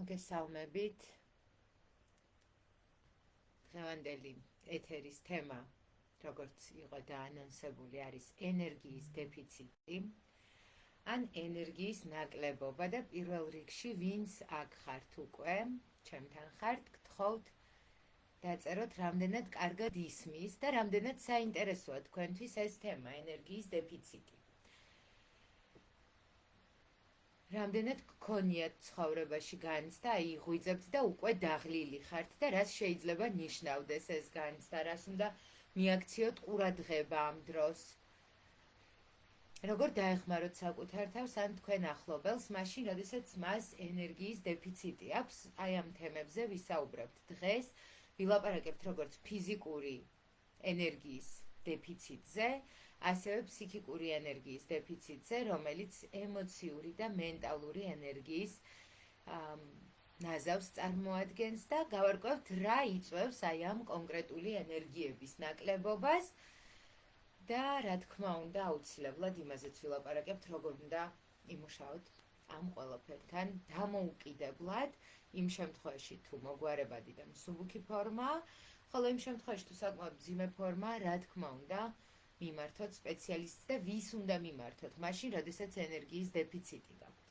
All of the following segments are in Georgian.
მოგესალმებით. დღევანდელი ეთერის თემა, როგორც იყო დაანონსებული, არის ენერგიის დეფიციტი, ან ენერგიის ნაკლებობა და პირველ რიგში ვინც აქ ხართ უკვე, ჩემთან ხართ, გთხოვთ დაწეროთ რამდენად კარგად ისმის და რამდენად საინტერესოა თქვენთვის ეს თემა, ენერგიის დეფიციტი. რამდენად გქონიათ ცხოვრებაში განცდა, იღვიძებთ და უკვე დაღლილი ხართ და რას შეიძლება ნიშნავდეს ეს განცდა, რას უნდა მიაქციოთ ყურადღება ამ დროს. როგორ დაეხმაროთ საკუთარ თავს ან თქვენ ახლობელს, მაშინ, როდესაც მას ენერგიის დეფიციტი აქვს, აი ამ თემებზე ვისაუბრებთ დღეს, ვილაპარაკებთ როგორც ფიზიკური ენერგიის დეფიციტზე, ასევე ფსიქიკური ენერგიის დეფიციტზე, რომელიც ემოციური და მენტალური ენერგიის ნაზავს წარმოადგენს და გავარკვევთ რა იწვევს აი ამ კონკრეტული ენერგიების ნაკლებობას და რა თქმა უნდა აუცილებლად იმაზეც ვილაპარაკებთ, როგორ უნდა იმუშაოთ ამ ყველაფერთან დამოუკიდებლად, იმ შემთხვევაში თუ მოგვარებადი და მსუბუქი ფორმაა, ხოლო იმ შემთხვევაში თუ საკმაოდ მძიმე ფორმაა, რა თქმა უნდა მიმართოთ სპეციალისტს და ვის უნდა მიმართოთ, მაშინ, როდესაც ენერგიის დეფიციტი გაქვთ.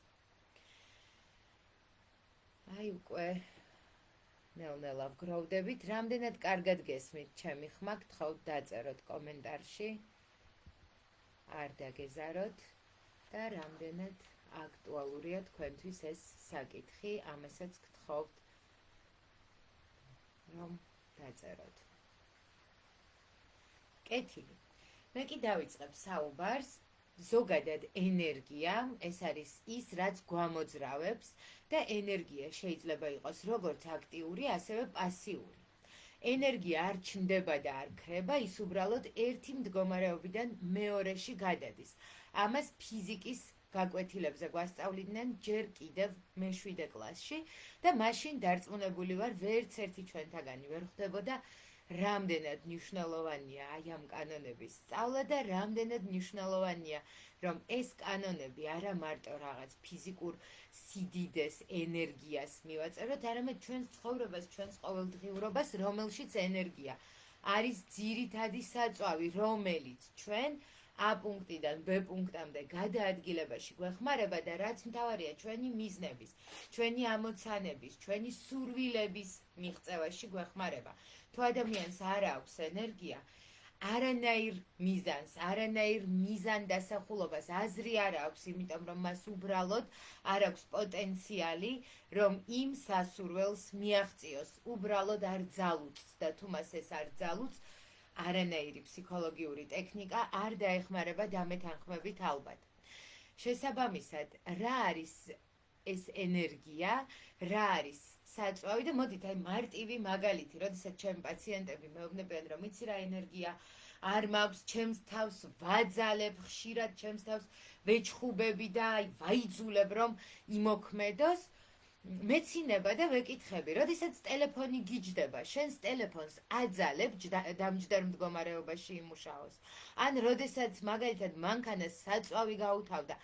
აი უკვე ნელ-ნელა ვგროვდებით, რამდენად კარგად გესმით ჩემი ხმა, გთხოვთ დაწეროთ კომენტარში, არ დაგეზაროთ და რამდენად აქტუალურია თქვენთვის ეს საკითხი, ამასაც გთხოვთ რომ დაწეროთ. კეთილი. მე კი დავიწყებ საუბარს, ზოგადად ენერგია, ეს არის ის, რაც გვამოძრავებს და ენერგია შეიძლება იყოს როგორც აქტიური, ასევე პასიური. ენერგია არ ჩნდება და არ ქრება, ის უბრალოდ ერთი მდგომარეობიდან მეორეში გადადის. ამას ფიზიკის გაკვეთილებზე გვასწავლიდნენ ჯერ კიდევ მე-7 კლასში და მაშინ დარწმუნებული ვარ, ვერც ერთი ჩვენთაგანი ვერ ხვდებოდა რამდენად მნიშვნელოვანია აი ამ კანონების სწავლა და რამდენად მნიშვნელოვანია, რომ ეს კანონები არა მარტო რაღაც ფიზიკურ სიდიდეს, ენერგიას მივაწეროთ, არამედ ჩვენს ცხოვრებას, ჩვენს ყოველდღიურობას, რომელშიც ენერგია არის ძირითადი საწვავი, რომელიც ჩვენ A პუნქტიდან B პუნქტამდე გადაადგილებაში გვეხმარება და რაც მთავარია ჩვენი მიზნების, ჩვენი ამოცანების, ჩვენი სურვილების მიღწევაში გვეხმარება. თუ ადამიანს არ აქვს ენერგია, არანაირ მიზანს, არანაირ მიზანდასახულობას აზრი არ აქვს, იმიტომ რომ მას უბრალოდ არ აქვს პოტენციალი, რომ იმ სასურველს მიაღწიოს, უბრალოდ არ ძალუწს და თუ მას ეს არ ძალუწს, არანაირი ფსიქოლოგიური ტექნიკა არ დაეხმარება დამეთანხმებით ალბათ. შესაბამისად, რა არის ეს ენერგია, რა არის საწვავი და მოდით აი მარტივი მაგალითი, როდესაც ჩემი პაციენტები მეუბნებიან, რომ იცი რა ენერგია არ მაქვს, ჩემს თავს ვაძალებ, ხშირად ჩემს თავს ვეჩხუბები და აი ვაიძულებ, რომ იმოქმედოს, მეცინება და ვეკითხები, როდესაც ტელეფონი გიჯდება, შენს ტელეფონს აძალებ დამჯდარ მდგომარეობაში იმუშაოს. ან როდესაც მაგალითად მანქანას საწვავი გაუთავდა,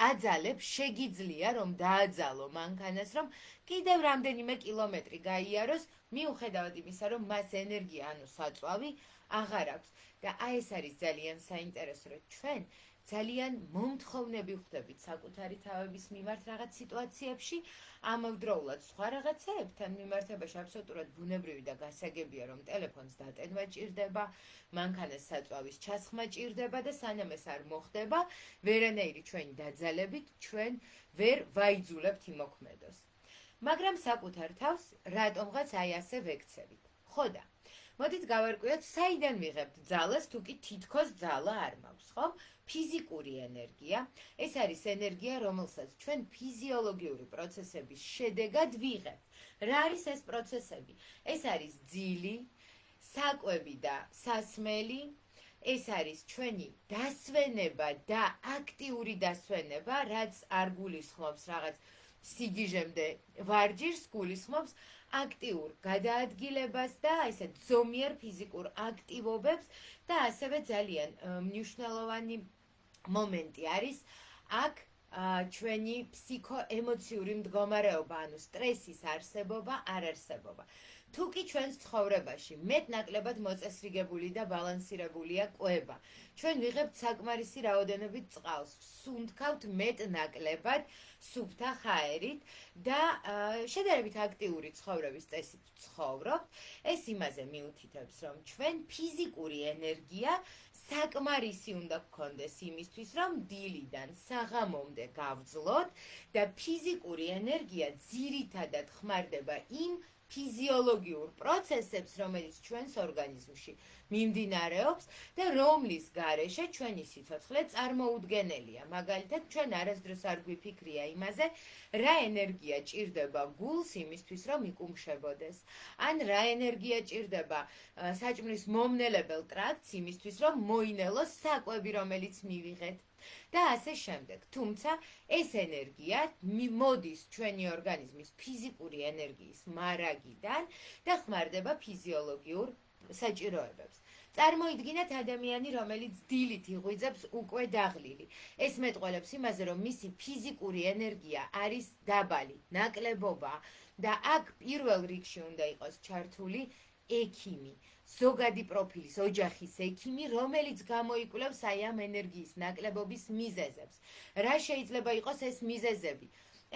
აძალებ, შეგიძლია რომ დააძალო მანქანას, რომ კიდევ რამდენიმე კილომეტრი გაიაროს, მიუხედავად იმისა, რომ მას ენერგია, ანუ საწვავი აღარ აქვს. და აი ეს არის ძალიან საინტერესო, რომ ჩვენ ძალიან მომთხოვნები ვხდებით საკუთარი თავების მიმართ რაღაც სიტუაციებში, ამავდროულად სხვა რაღაცეებთან მიმართებაში აბსოლუტურად ბუნებრივი და გასაგებია, რომ ტელეფონს დატენვა ჭირდება, მანქანას საწვავის ჩასხმა ჭირდება და სანამ ეს არ მოხდება, ვერანაირი ჩვენი დაძალებით ჩვენ ვერ ვაიძულებთ იმოქმედოს. მაგრამ საკუთარ თავს რატომღაც აი ასე ვექცევით. ხოდა მოდით გავარკვიოთ, საიდან ვიღებთ ძალას, თუ კი თითქოს ძალა არ მაქვს, ხო? ფიზიკური ენერგია, ეს არის ენერგია, რომელსაც ჩვენ ფიზიოლოგიური პროცესების შედეგად ვიღებთ. რა არის ეს პროცესები? ეს არის ძილი, საკვები და სასმელი, ეს არის ჩვენი დასვენება და აქტიური დასვენება, რაც არ გულისხმობს რაღაც სიგიჟემდე ვარჯიშს, გულისხმობს აქტიურ გადაადგილებას და ესე ზომიერ ფიზიკურ აქტივობებს და ასევე ძალიან მნიშვნელოვანი მომენტი არის აქ ჩვენი ფსიქოემოციური მდგომარეობა, ანუ სტრესის არსებობა, არ არსებობა. თუ კი ჩვენს ცხოვრებაში მეტნაკლებად მოწესრიგებული და ბალანსირებულია კვება, ჩვენ ვიღებთ საკმარისი რაოდენობით წყალს, სუნთქავთ მეტნაკლებად სუფთა ჰაერით და შედარებით აქტიური ცხოვრების წესით ცხოვრობთ, ეს იმაზე მიუთითებს, რომ ჩვენ ფიზიკური ენერგია საკმარისი უნდა გქონდეს იმისთვის, რომ დილიდან საღამომდე გავძლოთ და ფიზიკური ენერგია ძირითადად ხმარდება იმ ფიზიოლოგიურ პროცესებს, რომელიც ჩვენს ორგანიზმში მიმდინარეობს და რომლის გარეშე ჩვენი სიცოცხლე წარმოუდგენელია. მაგალითად, ჩვენ არასდროს არ გვიფიქრია იმაზე, რა ენერგია ჭირდება გულს იმისთვის, რომ იკუმშებოდეს, ან რა ენერგია ჭირდება საჭმლის მომნელებელ ტრაქტს იმისთვის, რომ მოინელოს საკვები, რომელიც მივიღეთ. და ასე შემდეგ. თუმცა ეს ენერგია მოდის ჩვენი ორგანიზმის ფიზიკური ენერგიის მარაგიდან და ხმარდება ფიზიოლოგიურ საჭიროებებს. წარმოიდგინეთ ადამიანი, რომელიც დილით იღვიძებს უკვე დაღლილი. ეს მეტყველებს იმაზე, რომ მისი ფიზიკური ენერგია არის დაბალი, ნაკლებობა და აქ პირველ რიგში უნდა იყოს ჩართული ექიმი. ზოგადი პროფილის ოჯახის ექიმი, რომელიც გამოიკვლევს აი ამ ენერგიის ნაკლებობის მიზეზებს. რა შეიძლება იყოს ეს მიზეზები?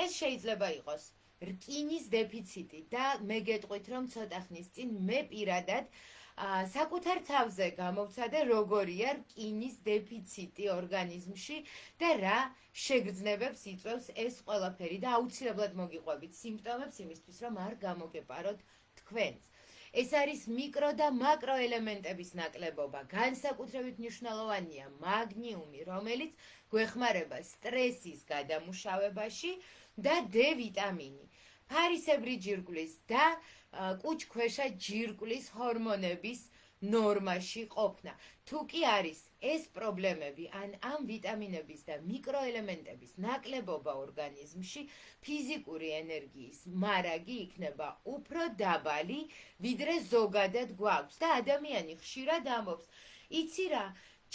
ეს შეიძლება იყოს რკინის დეფიციტი და მე გეტყვით, რომ ცოტა ხნის წინ მე პირადად საკუთარ თავზე გამოვცადე, როგორია რკინის დეფიციტი ორგანიზმში და რა შეგრძნებებს იწვევს ეს ყველაფერი და აუცილებლად მოგიყვებით სიმპტომებს იმისთვის, რომ არ გამოგეპაროთ თქვენს. ეს არის მიკრო და მაკრო ელემენტების ნაკლებობა. განსაკუთრებით მნიშვნელოვანია მაგნიუმი, რომელიც გვეხმარება სტრესის გადამუშავებაში და D ვიტამინი. ფარისებრი ჯირკვლის და კუჭქვეშა ჯირკვლის ჰორმონების ნორმაში ყოფნა. თუ კი არის ეს პრობლემები, ამ ვიტამინების და მიკროელემენტების ნაკლებობა ორგანიზმში, ფიზიკური ენერგიის მარაგი იქნება უფრო დაბალი, ვიდრე ზოგადად გვაქვს და ადამიანი ხშირად ამბობს, იცი რა,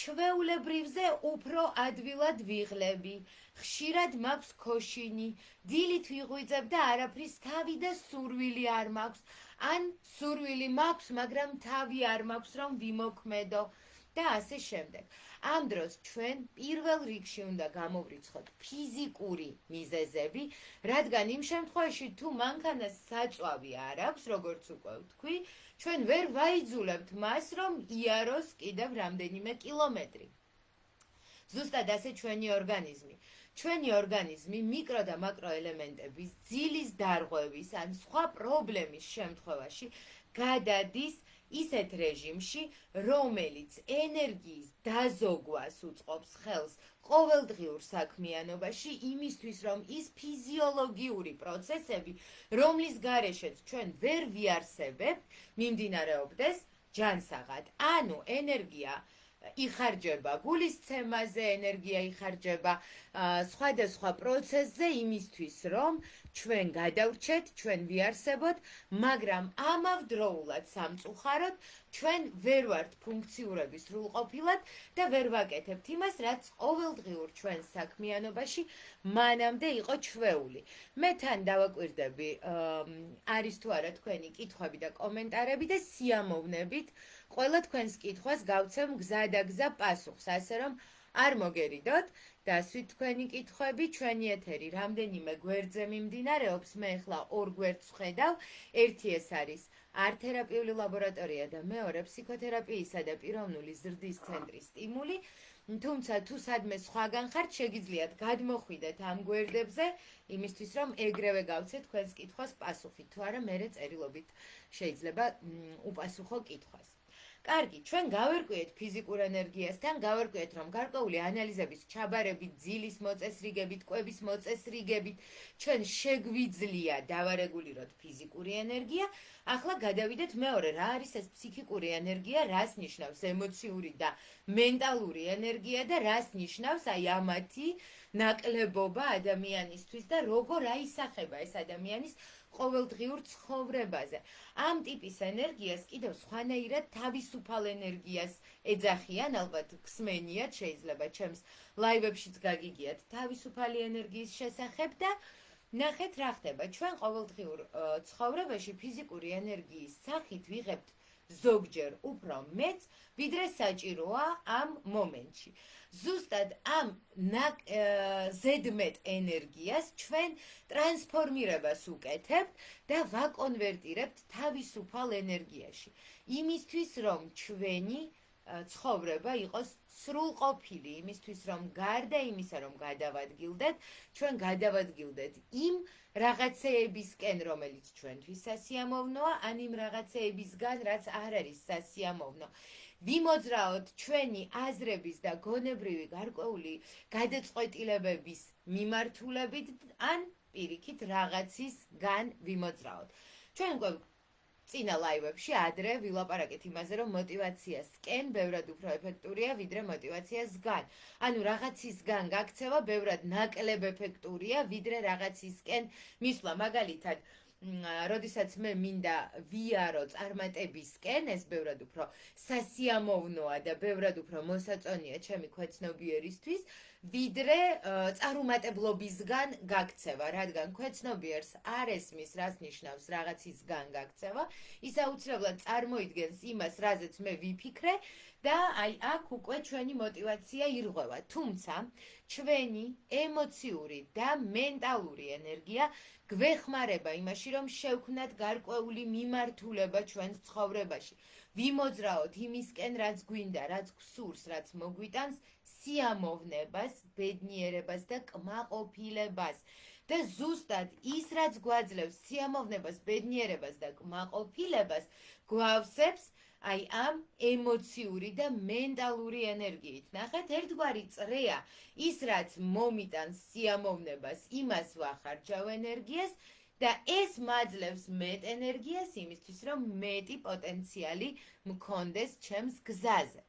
ჩვეულებრივზე უფრო ადვილად ვიღლები, ხშირად მაქვს ქოშინი, დილით ვიღვიძებ და არაფრის თავი და სურვილი არ მაქვს, ან სურვილი მაქვს, მაგრამ თავი არ მაქვს, რომ ვიმოქმედო და ასე შემდეგ. ამ დროს ჩვენ პირველ რიგში უნდა გამოვრიცხოთ ფიზიკური მიზეზები, რადგან იმ შემთხვევაში თუ მანქანას საწვავი არ აქვს, როგორც უკვე ვთქვი, ჩვენ ვერ ვაიძულებთ მას, რომ იაროს კიდევ რამდენიმე კილომეტრი. ზუსტად ასე ჩვენი ორგანიზმი. ჩვენი ორგანიზმი მიკრო და მაკრო ელემენტების ძილის დარღვევის ან სხვა პრობლემის შემთხვევაში გადადის ისეთ რეჟიმში, რომელიც ენერგიის დაზოგვას უწყობს ხელს ყოველდღიურ საქმიანობაში იმისთვის, რომ ის ფიზიოლოგიური პროცესები, რომლის გარეშეც ჩვენ ვერ ვიარსებებთ, მიმდინარეობდეს ჯანსაღად. ანუ ენერგია იხარჯება გულისცემაზე, ენერგია იხარჯება სხვადასხვა პროცესზე იმისთვის, რომ ჩვენ გადავრჩეთ, ჩვენ ვიარსებოთ, მაგრამ ამავდროულად სამწუხაროდ ჩვენ ვერ ვართ ფუნქციურები სრულყოფილად და ვერ ვაკეთებთ იმას, რაც ყოველდღიურ ჩვენს საქმიანობაში მანამდე იყო ჩვეული. მე თან დავაკვირდები, არის თუ არა თქვენი კითხვები და კომენტარები და სიამოვნებით ყველა თქვენს კითხვას გავცემ გზა და გზა პასუხს, ასე რომ არ მოგერიდოთ. დასვით თქვენი კითხვები, ჩვენი ეთერი რამდენიმე გვერდზე მიმდინარეობს, მე ახლა ორ გვერდს ვხედავ, ერთი ეს არის არტ-თერაპიული ლაბორატორია და მეორე ფსიქოთერაპიისა და პიროვნული ზრდის ცენტრის სტიმული, თუმცა თუ სადმე სხვაგან ხართ, შეგიძლიათ გადმოხვიდეთ ამ გვერდებზე, იმისთვის რომ ეგრევე გავცეთ თქვენს კითხვას პასუხი, თუ არა მერე წერილობით შეიძლება უპასუხო კითხვას. კარგი, ჩვენ გავერკვიეთ ფიზიკურ ენერგიასთან, გავერკვიეთ, რომ გარკვეული ანალიზების ჩაბარებით, ძილის მოწესრიგებით, კვების მოწესრიგებით, ჩვენ შეგვიძლია დავარეგულიროთ ფიზიკური ენერგია. ახლა გადავიდეთ მეორე, რა არის ეს ფსიქიკური ენერგია, რას ნიშნავს ემოციური და მენტალური ენერგია და რას ნიშნავს აი ამათი ნაკლებობა ადამიანისთვის და როგორ აისახება ეს ადამიანის ყოველდღიურ ცხოვრებაზე. ამ ტიპის ენერგიას კიდევ სხვანაირად თავისუფალ ენერგიას ეძახიან, ალბათ გსმენიათ, შეიძლება ჩემს ლაივებშიც გაგიგიათ თავისუფალი ენერგიის შესახებ და ნახეთ რა ხდება. ჩვენ ყოველდღიურ ცხოვრებაში ფიზიკური ენერგიის სახით ვიღებთ ზოგჯერ უფრო მეც, ვიდრე საჭიროა ამ მომენტში. ზუსტად ამ ზედმეტ ენერგიას ჩვენ ტრანსფორმირებას უკეთებთ და ვაკონვერტირებთ თავისუფალ ენერგიაში. იმისთვის, რომ ჩვენი ცხოვრება იყოს სრულყოფილი, იმისთვის, რომ გარდა იმისა, რომ გადავადგილდეთ, ჩვენ გადავადგილდეთ იმ რაღაცეებისკენ, რომელიც ჩვენთვის სასიამოვნოა, ან იმ რაღაცეებისგან, რაც არ არის სასიამოვნო. ვიმოძრაოთ ჩვენი აზრების და გონებრივი გარკვეული გადაწყვეტილებების მიმართულებით, ან პირიქით რაღაცისგან ვიმოძრაოთ. ჩვენ უკვე წინა ლაივებში ადრე ვილაპარაკეთ იმაზე, რომ მოტივაციასკენ ბევრად უფრო ეფექტურია, ვიდრე მოტივაციასგან. ანუ რაღაცისგან გაქცევა ბევრად ნაკლებ ეფექტურია, ვიდრე რაღაცისკენ მისვლა. მაგალითად, როდესაც მე მინდა ვიარო წარმატებისკენ, ეს ბევრად უფრო სასიამოვნოა და ბევრად უფრო მოსაწონია ჩემი ქვეცნობიერისთვის, ვიდრე წარუმატებლობისგან გაქცევა, რადგან ქვეცნობიერს არ ესმის, რას ნიშნავს რაღაცისგან გაქცევა, ის აუცილებლად წარმოიდგენს იმას, რაზეც მე ვიფიქრე და აი აქ უკვე ჩვენი მოტივაცია ირღვევა. თუმცა ჩვენი ემოციური და მენტალური ენერგია გვეხმარება იმაში, რომ შევქმნათ გარკვეული მიმართულება ჩვენს ცხოვრებაში. ვიმოძრაოთ იმისკენ, რაც გვინდა, რაც გვსურს, რაც მოგვიტანს სიამოვნებას, ბედნიერებას და კმაყოფილებას. და ზუსტად ის, რაც გვაძლევს სიამოვნებას, ბედნიერებას და კმაყოფილებას, გვავსებს აი ამ ემოციური და მენტალური ენერგიით. ნახეთ, ერთგვარი წრეა, ის რაც მომიტანს სიამოვნებას, იმას ვახარჯავ ენერგიას და ეს მაძლევს მეტ ენერგიას იმისთვის, რომ მეტი პოტენციალი მქონდეს ჩემს გზაზე.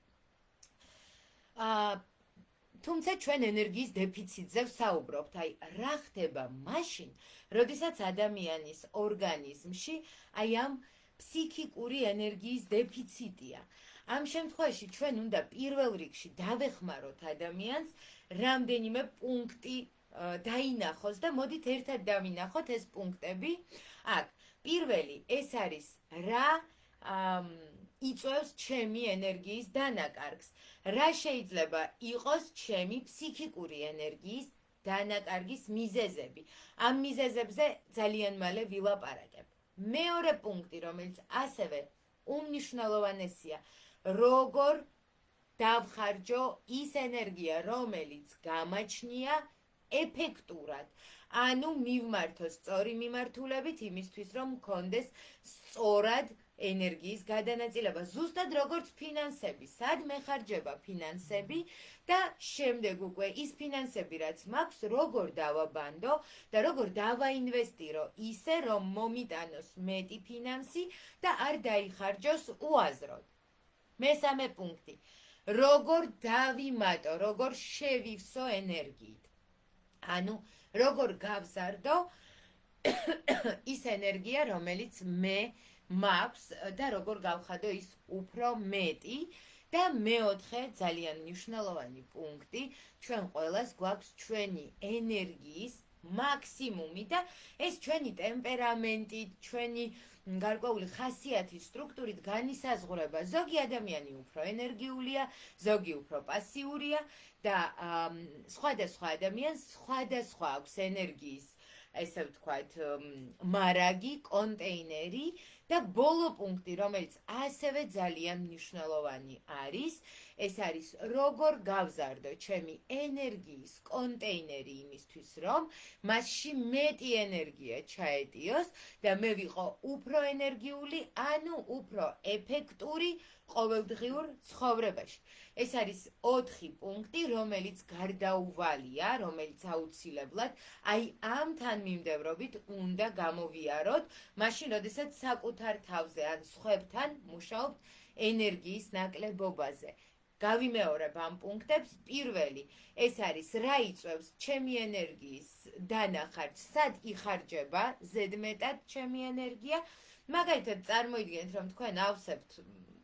თუმცა ჩვენ ენერგიის დეფიციტზე ვსაუბრობთ. აი, რა ხდება მაშინ, როდესაც ადამიანის ორგანიზმში აი ამ ფსიქიკური ენერგიის დეფიციტია. ამ შემთხვევაში ჩვენ უნდა პირველ რიგში დავეხმაროთ ადამიანს, რამდენიმე პუნქტი დაინახოს და მოდით ერთად დავინახოთ ეს პუნქტები. აქ პირველი ეს არის რა იწვევს ჩემი ენერგიის დანაკარგს. რა შეიძლება იყოს ჩემი ფსიქიკური ენერგიის დანაკარგის მიზეზები. ამ მიზეზებზე ძალიან მალე ვილაპარაკებ. მეორე პუნქტი, რომელიც ასევე უმნიშვნელოვანესია, როგორ დავხარჯო ის ენერგია, რომელიც გამაჩნია ეფექტურად. ანუ მივმართო სწორი მიმართულებით იმისთვის, რომ მქონდეს სწორად ენერგიის გადანაწილება. ზუსტად როგორც ფინანსები, სად მეხარჯება ფინანსები და შემდეგ უკვე ის ფინანსები, რაც მაქვს, როგორ დავაბანდო და როგორ დავაინვესტირო ისე, რომ მომიტანოს მეტი ფინანსი და არ დაიხარჯოს უაზროდ. მესამე პუნქტი. როგორ დავიმატო, როგორ შევივსო ენერგიით. ანუ როგორ გავზარდო ის ენერგია, რომელიც მე მაქვს და როგორ გავხადო ის უფრო მეტი. და მეოთხე ძალიან მნიშვნელოვანი პუნქტი, ჩვენ ყველას გვაქვს ჩვენი ენერგიის მაქსიმუმი და ეს ჩვენი ტემპერამენტით, ჩვენი გარკვეული ხასიათის სტრუქტურით განისაზღვრება. ზოგი ადამიანი უფრო ენერგიულია, ზოგი უფრო პასიურია და სხვადასხვა ადამიანს სხვადასხვა აქვს ენერგიის, ესე ვთქვათ, მარაგი, კონტეინერი და ბოლო პუნქტი, რომელიც ასევე ძალიან მნიშვნელოვანი არის, ეს არის როგორ გავზარდო ჩემი ენერგიის კონტეინერი იმისთვის, რომ მასში მეტი ენერგია ჩაეტიოს და მე ვიყო უფრო ენერგიული, ანუ უფრო ეფექტური ყოველდღიურ ცხოვრებაში. ეს არის 4 პუნქტი, რომელიც გარდაუვალია, რომელიც აუცილებლად აი ამ თანმიმდევრობით უნდა გამოვიაროთ, მაშინ როდესაც საკუთარ თავზე ან სხვებთან მუშაობთ ენერგიის ნაკლებობაზე. გავიმეორებ ამ პუნქტებს. პირველი, ეს არის რა იწვევს ჩემი ენერგიის დანახარჯს, სად იხარჯება ზედმეტად ჩემი ენერგია. მაგალითად, წარმოიდგინეთ, რომ თქვენ ავსებთ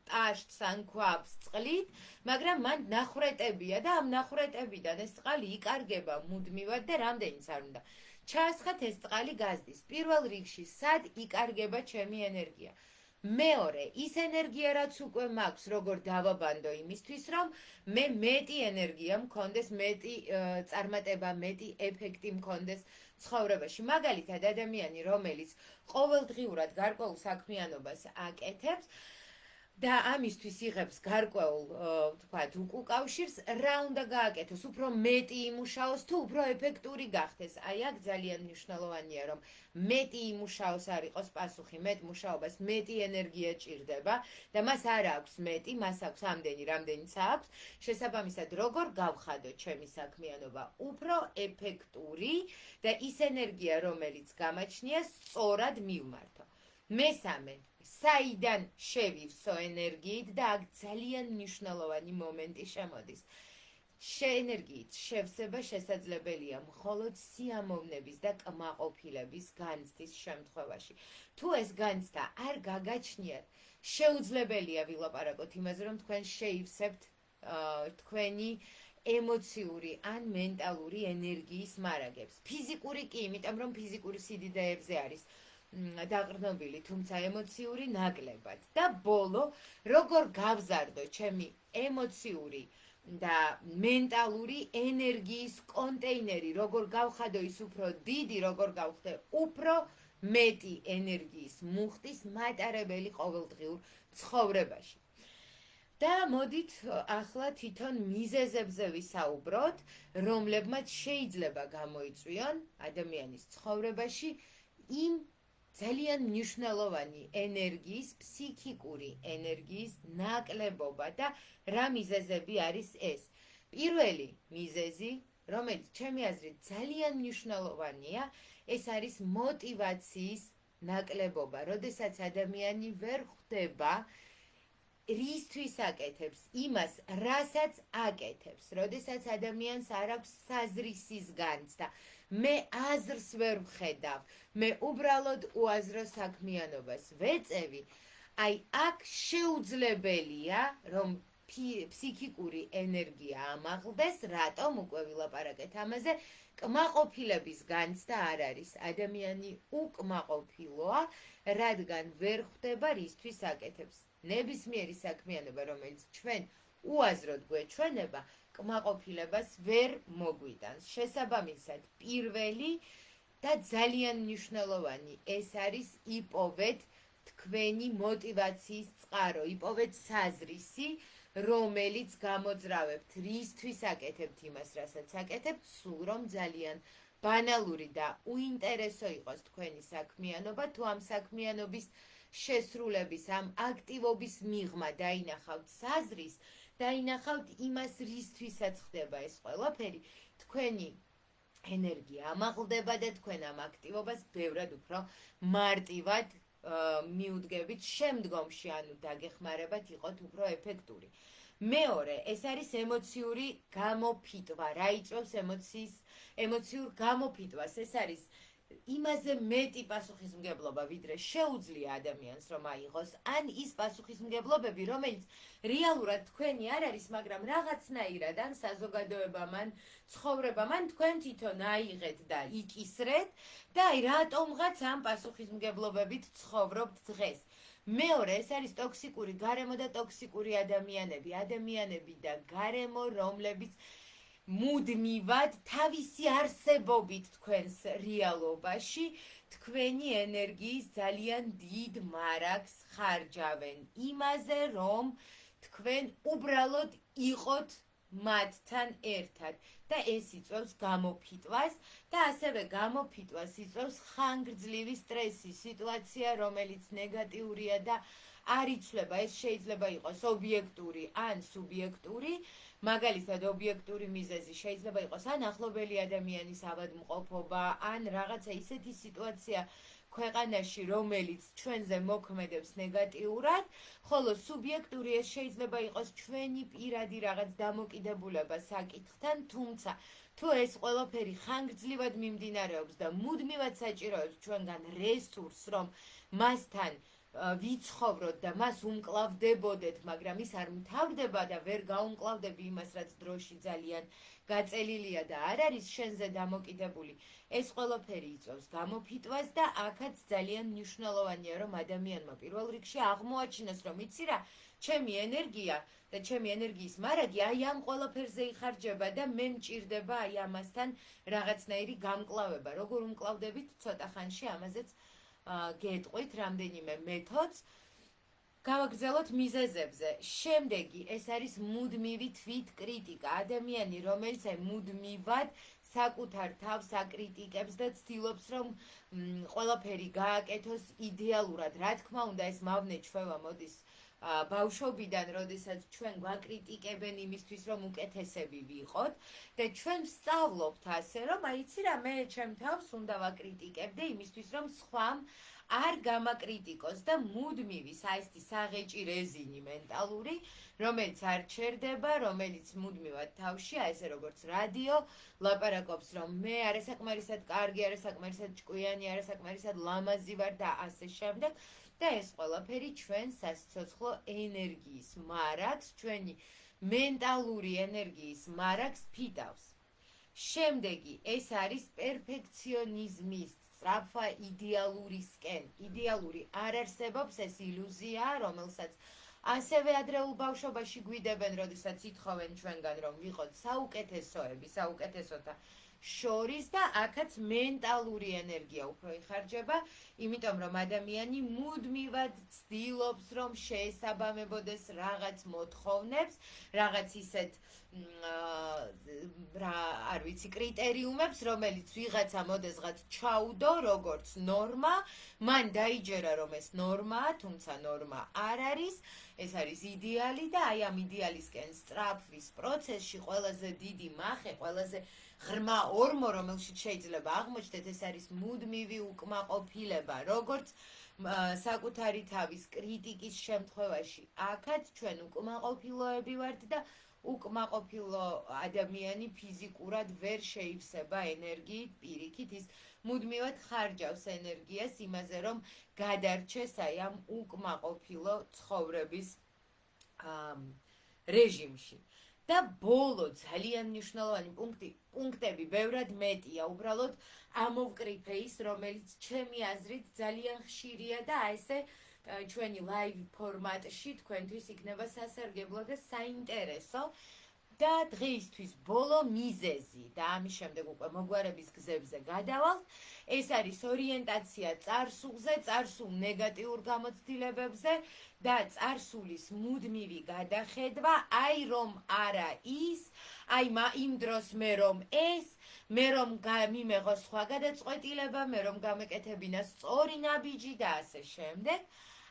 ტაშტს ან ქვაბს წყლით, მაგრამ მან ნახრეტებია და ამ ნახრეტებიდან ეს წყალი იკარგება მუდმივად და რამდენიც არ უნდა. ჩაასხათ ეს წყალი გაზდის. პირველ რიგში, სად იკარგება ჩემი ენერგია? მეორე, ის ენერგია რაც უკვე მაქვს, როგორ დავაბანდო იმისთვის, რომ მე მეტი ენერგია მქონდეს, მეტი წარმატება, მეტი ეფექტი მქონდეს ცხოვრებაში. მაგალითად, ადამიანი, რომელიც ყოველდღიურად გარკვეულ საქმიანობას აკეთებს და ამისთვის იღებს გარკვეულ, თქვათ, უკავშირს, რა უნდა გააკეთოს? უფრო მეტი იმუშაოს თუ უფრო ეფექტური გახდეს? აი აქ ძალიან მნიშვნელოვანია, რომ მეტი იმუშაოს არ იყოს პასუხი, მეტ მუშაობას მეტი ენერგია ჭირდება და მას არ აქვს მეტი, მას აქვს ამდენი, რამდენიც აქვს. შესაბამისად, როგორ გავხადო ჩემი საქმიანობა უფრო ეფექტური და ის ენერგია, რომელიც გამაჩნია, სწორად მივმართო. მესამე, საიდან შევივსო ენერგიით და აქ ძალიან მნიშვნელოვანი მომენტი შემოდის. ენერგიით შევსება შესაძლებელია მხოლოდ სიამოვნების და კმაყოფილების განცდის შემთხვევაში. თუ ეს განცდა არ გაგაჩნიათ, შეუძლებელია ვილაპარაკოთ იმაზე, რომ თქვენ შეივსებთ თქვენი ემოციური ან მენტალური ენერგიის მარაგებს. ფიზიკური კი, იმიტომ რომ ფიზიკური სიდიდეებზე არის დაყრდნობილი, თუმცა ემოციური ნაკლებად. და ბოლო, როგორ გავზარდო ჩემი ემოციური და მენტალური ენერგიის კონტეინერი, როგორ გავხადო ის უფრო დიდი, როგორ გავხდე უფრო მეტი ენერგიის მუხტის მატარებელი ყოველდღიურ ცხოვრებაში. და მოდით ახლა თვითონ მიზეზებზე ვისაუბროთ, რომლებმაც შეიძლება გამოიწვიონ ადამიანის ცხოვრებაში იმ ძალიან მნიშვნელოვანი ენერგიის, ფსიქიკური ენერგიის ნაკლებობა და რა მიზეზები არის ეს. პირველი მიზეზი, რომელიც ჩემი აზრით ძალიან მნიშვნელოვანია, ეს არის მოტივაციის ნაკლებობა. როდესაც ადამიანი ვერ ხვდება რისთვის აკეთებს, იმას, რასაც აკეთებს, როდესაც ადამიანს არ აქვს საზრისის განცდა, მე აზრს ვერ ვხედავ, მე უბრალოდ უაზრო საქმიანობას ვეწევი, აი აქ შეუძლებელია, რომ ფსიქიკური ენერგია ამაღლდეს, რატომ უკვე ვილაპარაკეთ ამაზე, კმაყოფილების განცდა არ არის. ადამიანი უკმაყოფილოა, რადგან ვერ ხვდება რისთვის აკეთებს. ნებისმიერი საქმიანობა, რომელიც ჩვენ უაზროდ გვეჩვენება, კმაყოფილებას ვერ მოგვიტანს. შესაბამისად, პირველი და ძალიან მნიშვნელოვანი ეს არის იპოვეთ თქვენი მოტივაციის წყარო, იპოვეთ საზრისი, რომელიც გამოძრავებთ, რისთვის აკეთებთ იმას, რასაც აკეთებთ, სულ რომ ძალიან ბანალური და უინტერესო იყოს თქვენი საქმიანობა, თუ ამ საქმიანობის შესრულების, ამ აქტივობის მიღმა დაინახავთ საზრის, დაინახავთ იმას, რისთვისაც ხდება ეს ყველაფერი, თქვენი ენერგია ამაღლდება და თქვენ ამ აქტივობას ბევრად უფრო მარტივად მიუდგებით შემდგომში, ანუ დაგეხმარებათ იყოთ უფრო ეფექტური. მეორე, ეს არის ემოციური გამოფიტვა. რა იწვევს ემოციურ გამოფიტვას? ეს არის იმაზე მეტი პასუხისმგებლობა, ვიდრე შეუძლია ადამიანს რომ აიღოს, ან ის პასუხისმგებლობები, რომელიც რეალურად თქვენი არ არის, მაგრამ რაღაცნაირად ან საზოგადოებამ, ან ცხოვრებამ, ან თქვენ თვითონ აიღეთ და იკისრეთ და აი რატომღაც ამ პასუხისმგებლობებით ცხოვრობთ დღეს. მეორე, ეს არის ტოქსიკური გარემო და ტოქსიკური ადამიანები და გარემო, რომლებიც მუდმივად თავისი არსებობით თქვენს რეალობაში თქვენი ენერგიის ძალიან დიდ მარაგს ხარჯავენ იმაზე, რომ თქვენ უბრალოდ იყოთ მათთან ერთად და ეს იწვევს გამოფიტვას და ასევე გამოფიტვას იწვევს ხანგრძლივი სტრესი, სიტუაცია, რომელიც ნეგატიურია და არ იცვლება. ეს შეიძლება იყოს ობიექტური ან სუბიექტური. მაგალითად, ობიექტური მიზეზი შეიძლება იყოს ან ახლობელი ადამიანის ავადმყოფობა, ან რაღაცა ისეთი სიტუაცია, ქვეყანაში, რომელიც ჩვენზე მოქმედებს ნეგატიურად, ხოლო სუბიექტური ეს შეიძლება იყოს ჩვენი პირადი რაღაც დამოკიდებულება საკითხთან, თუმცა თუ ეს ყველაფერი ხანგრძლივად მიმდინარეობს და მუდმივად საჭიროებს ჩვენგან რესურსს, რომ მასთან ვიცხოვროთ და მას უმკლავდებოდეთ, მაგრამ ის არ მთავრდება და ვერ გაუმკლავდები იმას, რაც დროში ძალიან გაწელილია და არ არის შენზე დამოკიდებული. ეს ყველაფერი იწვევს გამოფიტვას და აქაც ძალიან მნიშვნელოვანია, რომ ადამიანმა პირველ რიგში აღმოაჩინოს, რომ იცი რა, ჩემი ენერგია და ჩემი ენერგიის მარაგი აი ამ ყველაფერზე იხარჯება და მე მჭირდება აი ამასთან რაღაცნაირი გამკლავება. როგორ უმკლავდებით ცოტა ხანში ამაზეც გეტყვით რამდენიმე მეთოდს. გავაგრძელოთ მიზეზებზე. შემდეგი ეს არის მუდმივი თვითკრიტიკა. ადამიანი, რომელიც მუდმივად საკუთარ თავს აკრიტიკებს და ცდილობს, რომ ყველაფერი გააკეთოს იდეალურად. რა თქმა უნდა, ეს მავნე ჩვევა მოდის ბავშვობიდან, როდესაც ჩვენ გვაკრიტიკებენ იმისთვის, რომ უკეთესები ვიყოთ და ჩვენ ვსწავლობთ ასე, რომ აიცი რა, მე ჩემ თავს უნდა ვაკრიტიკებდე იმისთვის, რომ სხვამ არ გამაკრიტიკოს და მუდმივი საერთი საღეჭი რეზინი მენტალური, რომელიც არ ჩერდება, რომელიც მუდმივად თავში, აი ესე როგორც რადიო, ლაპარაკობს, რომ მე არასაკმარისად კარგი, არასაკმარისად ჭკვიანი, არასაკმარისად ლამაზი ვარ და ასე შემდეგ. და ეს ყველაფერი ჩვენ სასიცოცხლო ენერგიის მარაგს, ჩვენი მენტალური ენერგიის მარაგს ფიტავს. შემდეგი ეს არის პერფექციონიზმის სწრაფვა იდეალურისკენ. იდეალური არ არსებობს, ეს ილუზია, რომელსაც ასევე ადრეულ ბავშვობაში გვიდებენ, როდესაც ითხოვენ ჩვენგან, რომ ვიყოთ საუკეთესოები, საუკეთესოთა შორის და აქაც მენტალური ენერგია უფრო იხარჯება, იმიტომ რომ ადამიანი მუდმივად ცდილობს, რომ შეესაბამებოდეს რაღაც მოთხოვნებს, რაღაც ისეთ არ ვიცი, კრიტერიუმებს, რომელიც ვიღაცა მოდესღაც ჩაუდო, როგორც ნორმა, მან დაიჯერა, რომ ეს ნორმაა, თუმცა ნორმა არ არის, ეს არის იდეალი და აი ამ იდეალისკენ სწრაფვის პროცესში ყველაზე დიდი მახე, ყველაზე ღრმა ორმო, რომელშიც შეიძლება აღმოჩნდეთ, ეს არის მუდმივი უკმაყოფილება, როგორც საკუთარი თავის კრიტიკის შემთხვევაში. აქაც ჩვენ უკმაყოფილოები ვართ და უკმაყოფილო ადამიანი ფიზიკურად ვერ შეივსება ენერგიით, პირიქით, ის მუდმივად ხარჯავს ენერგიას იმაზე, რომ გადარჩეს აი ამ უკმაყოფილო ცხოვრების რეჟიმში. და ბოლო ძალიან მნიშვნელოვანი პუნქტები ბევრად მეტია, უბრალოდ ამოვკრიფე ის, რომელიც ჩემი აზრით ძალიან ხშირია და ესე ჩვენი ლაივ ფორმატში თქვენთვის იქნება სასარგებლო და საინტერესო. და დღეისთვის ბოლო მიზეზი და ამის შემდეგ უკვე მოგვარების გზებზე გადავალთ. ეს არის ორიენტაცია წარსულზე, წარსულ ნეგატიურ გამოცდილებებზე და წარსულის მუდმივი გადახედვა, აი რომ არა ის, აი იმ დროს მე რომ ეს, მე რომ მიმეღო სხვა გადაწყვეტილება, მე რომ გამეკეთებინა სწორი ნაბიჯი და ასე შემდეგ.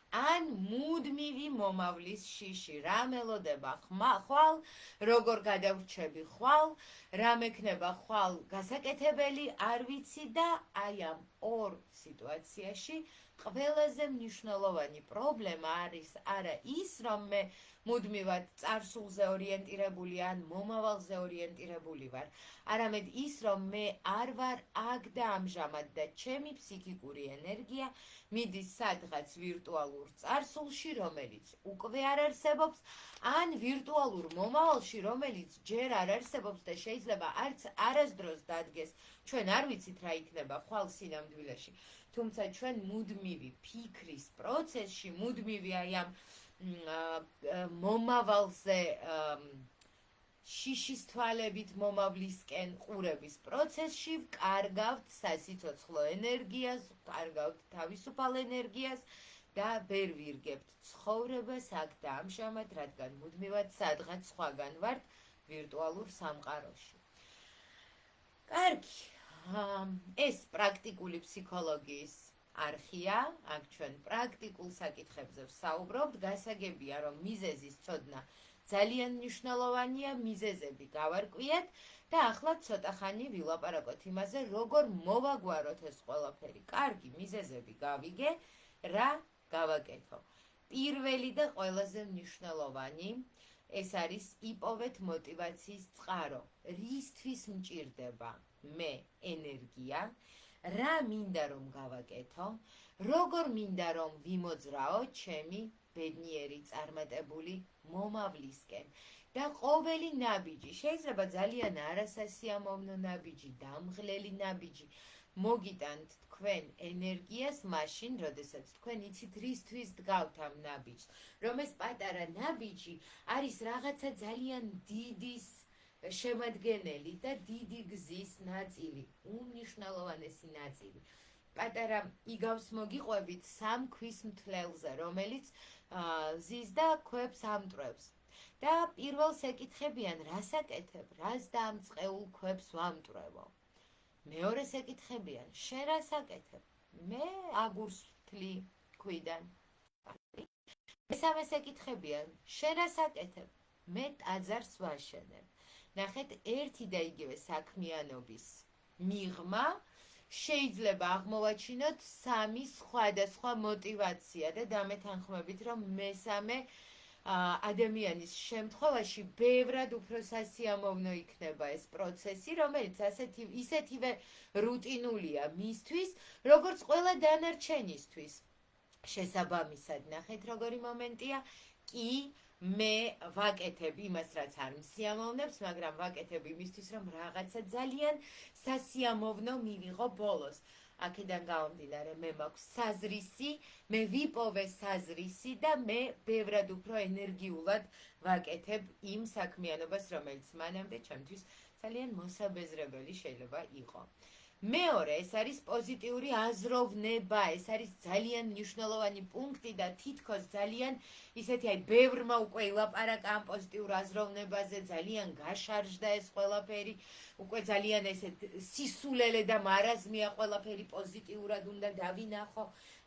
ან მუდმივი მომავლის შიში, რა მელოდება ხვალ, როგორ გადავრჩები ხვალ, რა მექნება ხვალ გასაკეთებელი, არ ვიცი და აი ამ ორ სიტუაციაში ყველაზე მნიშვნელოვანი პრობლემა არის არა ის, რომ მე მუდმივად წარსულზე ორიენტირებული ან მომავალზე ორიენტირებული ვარ, არამედ ის, რომ მე არ ვარ აქ და ამჟამად და ჩემი ფსიქიკური ენერგია მიდის სადღაც ვირტუალურ წარსულში, რომელიც უკვე არ არსებობს, ან ვირტუალურ მომავალში, რომელიც ჯერ არ არსებობს და შეიძლება არც არასდროს დადგეს. ჩვენ არ ვიცით რა იქნება ხვალ სინამდვილეში, თუმცა ჩვენ მუდმივი ფიქრის პროცესში, მუდმივი აი ამ მომავალზე შიშის თვალებით მომავლისკენ ყურების პროცესში ვკარგავთ სასიცოცხლო ენერგიას, ვკარგავთ თავისუფალ ენერგიას და ვერ ვირგებთ ცხოვრებას აქ და ამჟამად, რადგან მუდმივად სადღაც სხვაგან ვართ ვირტუალურ სამყაროში. კარგი, ეს პრაქტიკული ფსიქოლოგიის არხია, აქ ჩვენ პრაქტიკულ საკითხებზე ვსაუბრობთ, გასაგებია, რომ მიზეზის ცოდნა ძალიან მნიშვნელოვანია მიზეზები გავარკვიეთ და ახლა ცოტა ხანი ვილაპარაკოთ იმაზე, როგორ მოვაგვაროთ ეს ყველაფერი. კარგი, მიზეზები გავიგე, რა გავაკეთო. პირველი და ყველაზე მნიშვნელოვანი ეს არის იპოვეთ მოტივაციის წყარო. რისთვის მჭირდება მე ენერგია, რა მინდა რომ გავაკეთო, როგორ მინდა რომ ვიმოძრაო ჩემი ბედნიერი წარმატებული მომავლისკენ. და ყოველი ნაბიჯი, შეიძლება ძალიან არასასიამოვნო ნაბიჯი, დამღლელი ნაბიჯი, მოგიტანთ თქვენ ენერგიას მაშინ, როდესაც თქვენ იცით რისთვის დგავთ ამ ნაბიჯს, რომ ეს პატარა ნაბიჯი არის რაღაცა ძალიან დიდის შემადგენელი და დიდი გზის ნაწილი, უმნიშვნელოვანესი ნაწილი. პატარა იგავს მოგიყვებით 3 ქვის მთლელზე, რომელიც ზის და ქვებს ამტვრევს. და პირველს ეკითხებიან, რას აკეთებ, რას დამწყეულ ქვებს ვამტვრევო. მეორეს ეკითხებიან, შენ რას აკეთებ? მე აგურს ვთლი ქვიდან. მესამეს ეკითხებიან, შენ რას აკეთებ? მე ტაძარს ვაშენებ. ნახეთ, ერთი და იგივე საქმიანობის მიღმა შეიძლება აღმოვაჩინოთ 3 სხვადასხვა მოტივაცია და დამეთანხმებით, რომ მესამე ადამიანის შემთხვევაში ბევრად უფრო სასიამოვნო იქნება ეს პროცესი, რომელიც ისეთივე რუტინულია მისთვის, როგორც ყველა დანარჩენისთვის. შესაბამისად, ნახეთ როგორი მომენტია, კი მე ვაკეთებ იმას, რაც არ მსიამოვნებს, მაგრამ ვაკეთებ იმისთვის, რომ რაღაცა ძალიან სასიამოვნო მივიღო ბოლოს. აქედან გამომდინარე, მე მაქვს საზრისი, მე ვიპოვე საზრისი და მე ბევრად უფრო ენერგიულად ვაკეთებ იმ საქმიანობას, რომელიც მანამდე ჩემთვის ძალიან მოსაბეზრებელი შეიძლება იყო. მეორე, ეს არის პოზიტიური აზროვნება, ეს არის ძალიან მნიშვნელოვანი პუნქტი და თითქოს ძალიან ისეთი ბევრმა უკვე ილაპარაკა ამ პოზიტიურ აზროვნებაზე, ძალიან გაშარჟდა ეს ყველაფერი, უკვე ძალიან ესეთ სისულელე და მარაზმია ყველაფერი პოზიტიურად უნდა დავინახო,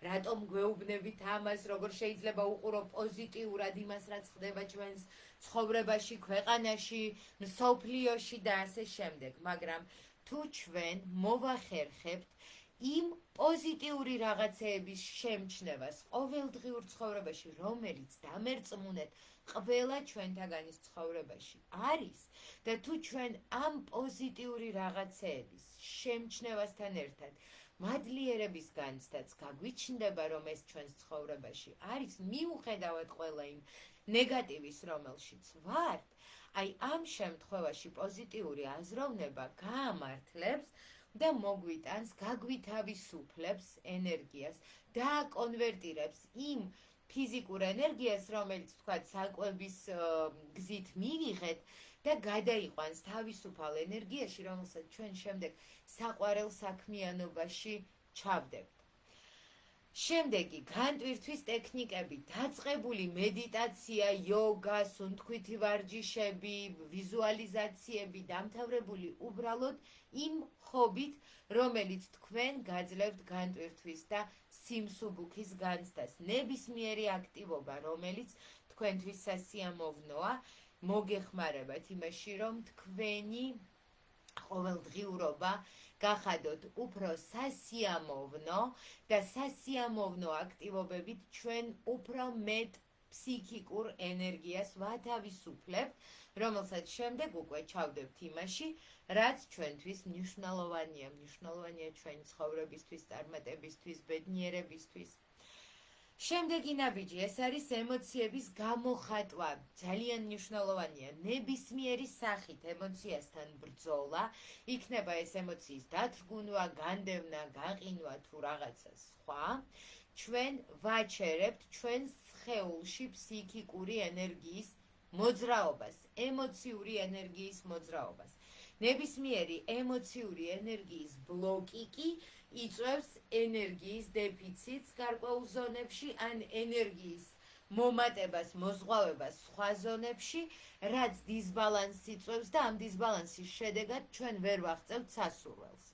რატომ გვეუბნებით ამას, როგორ შეიძლება უყურო პოზიტიურად იმას, რაც ხდება ჩვენს ცხოვრებაში, ქვეყანაში, მსოფლიოში და ასე შემდეგ, მაგრამ თუ ჩვენ მოვახერხებთ იმ პოზიტიური რაღაცეების შემჩნევას ყოველდღიურ ცხოვრებაში, რომელიც დამერწმუნეთ ყველა ჩვენთაგანის ცხოვრებაში არის და თუ ჩვენ ამ პოზიტიური რაღაცეების შემჩნევასთან ერთად მადლიერების განცდაც გაგვიჩნდება, რომ ეს ჩვენს ცხოვრებაში არის, მიუხედავად ყველა იმ ნეგატივის, რომელშიც ვართ, აი ამ შემთხვევაში პოზიტიური აზროვნება გაამართლებს და მოგვიტანს, გაგვითავისუფლებს ენერგიას და აკონვერტირებს იმ ფიზიკურ ენერგიას, რომელიც თქვათ საკვების გზით მივიღეთ და გადაიყვანს თავისუფალ ენერგიაში, რომელსაც ჩვენ შემდეგ საყვარელ საქმიანობაში ჩავდებთ. შემდეგი, განტვირთვის ტექნიკები, დაწყებული მედიტაცია, იოგა, სუნთქვითი ვარჯიშები, ვიზუალიზაციები, დამთავრებული უბრალოდ იმ ხობით, რომელიც თქვენ გაძლევთ განტვირთვის და სიმსუბუქის განცდას. ნებისმიერი აქტივობა, რომელიც თქვენთვის სასიამოვნოა, მოგეხმარებათ იმაში, რომ თქვენი ყოველდღიურობა გახადოთ უფრო სასიამოვნო და სასიამოვნო აქტივობებით ჩვენ უფრო მეტ ფსიქიკურ ენერგიას ვათავისუფლებთ, რომელსაც შემდეგ უკვე ჩავდებთ იმაში, რაც ჩვენთვის მნიშვნელოვანია, მნიშვნელოვანია ჩვენი ცხოვრებისთვის, წარმატებისთვის, ბედნიერებისთვის. შემდეგი ნაბიჯი, ეს არის ემოციების გამოხატვა. ძალიან მნიშვნელოვანია ნებისმიერი სახით ემოციასთან ბრძოლა, იქნება ეს ემოციის დათრგუნვა, განდევნა, გაყინვა თუ რაღაცა სხვა. ჩვენ ვაჩერებთ ჩვენს სხეულში ფსიქიკური ენერგიის მოძრაობას, ემოციური ენერგიის მოძრაობას. ნებისმიერი ემოციური ენერგიის ბლოკი კი იწვევს ენერგიის დეფიციტს გარკვეულ ზონებში ან ენერგიის მომატებას, მოზღვავებას სხვა ზონებში, რაც დისბალანსს იწვევს და ამ დისბალანსის შედეგად ჩვენ ვერ ვაღწევთ სასურველს.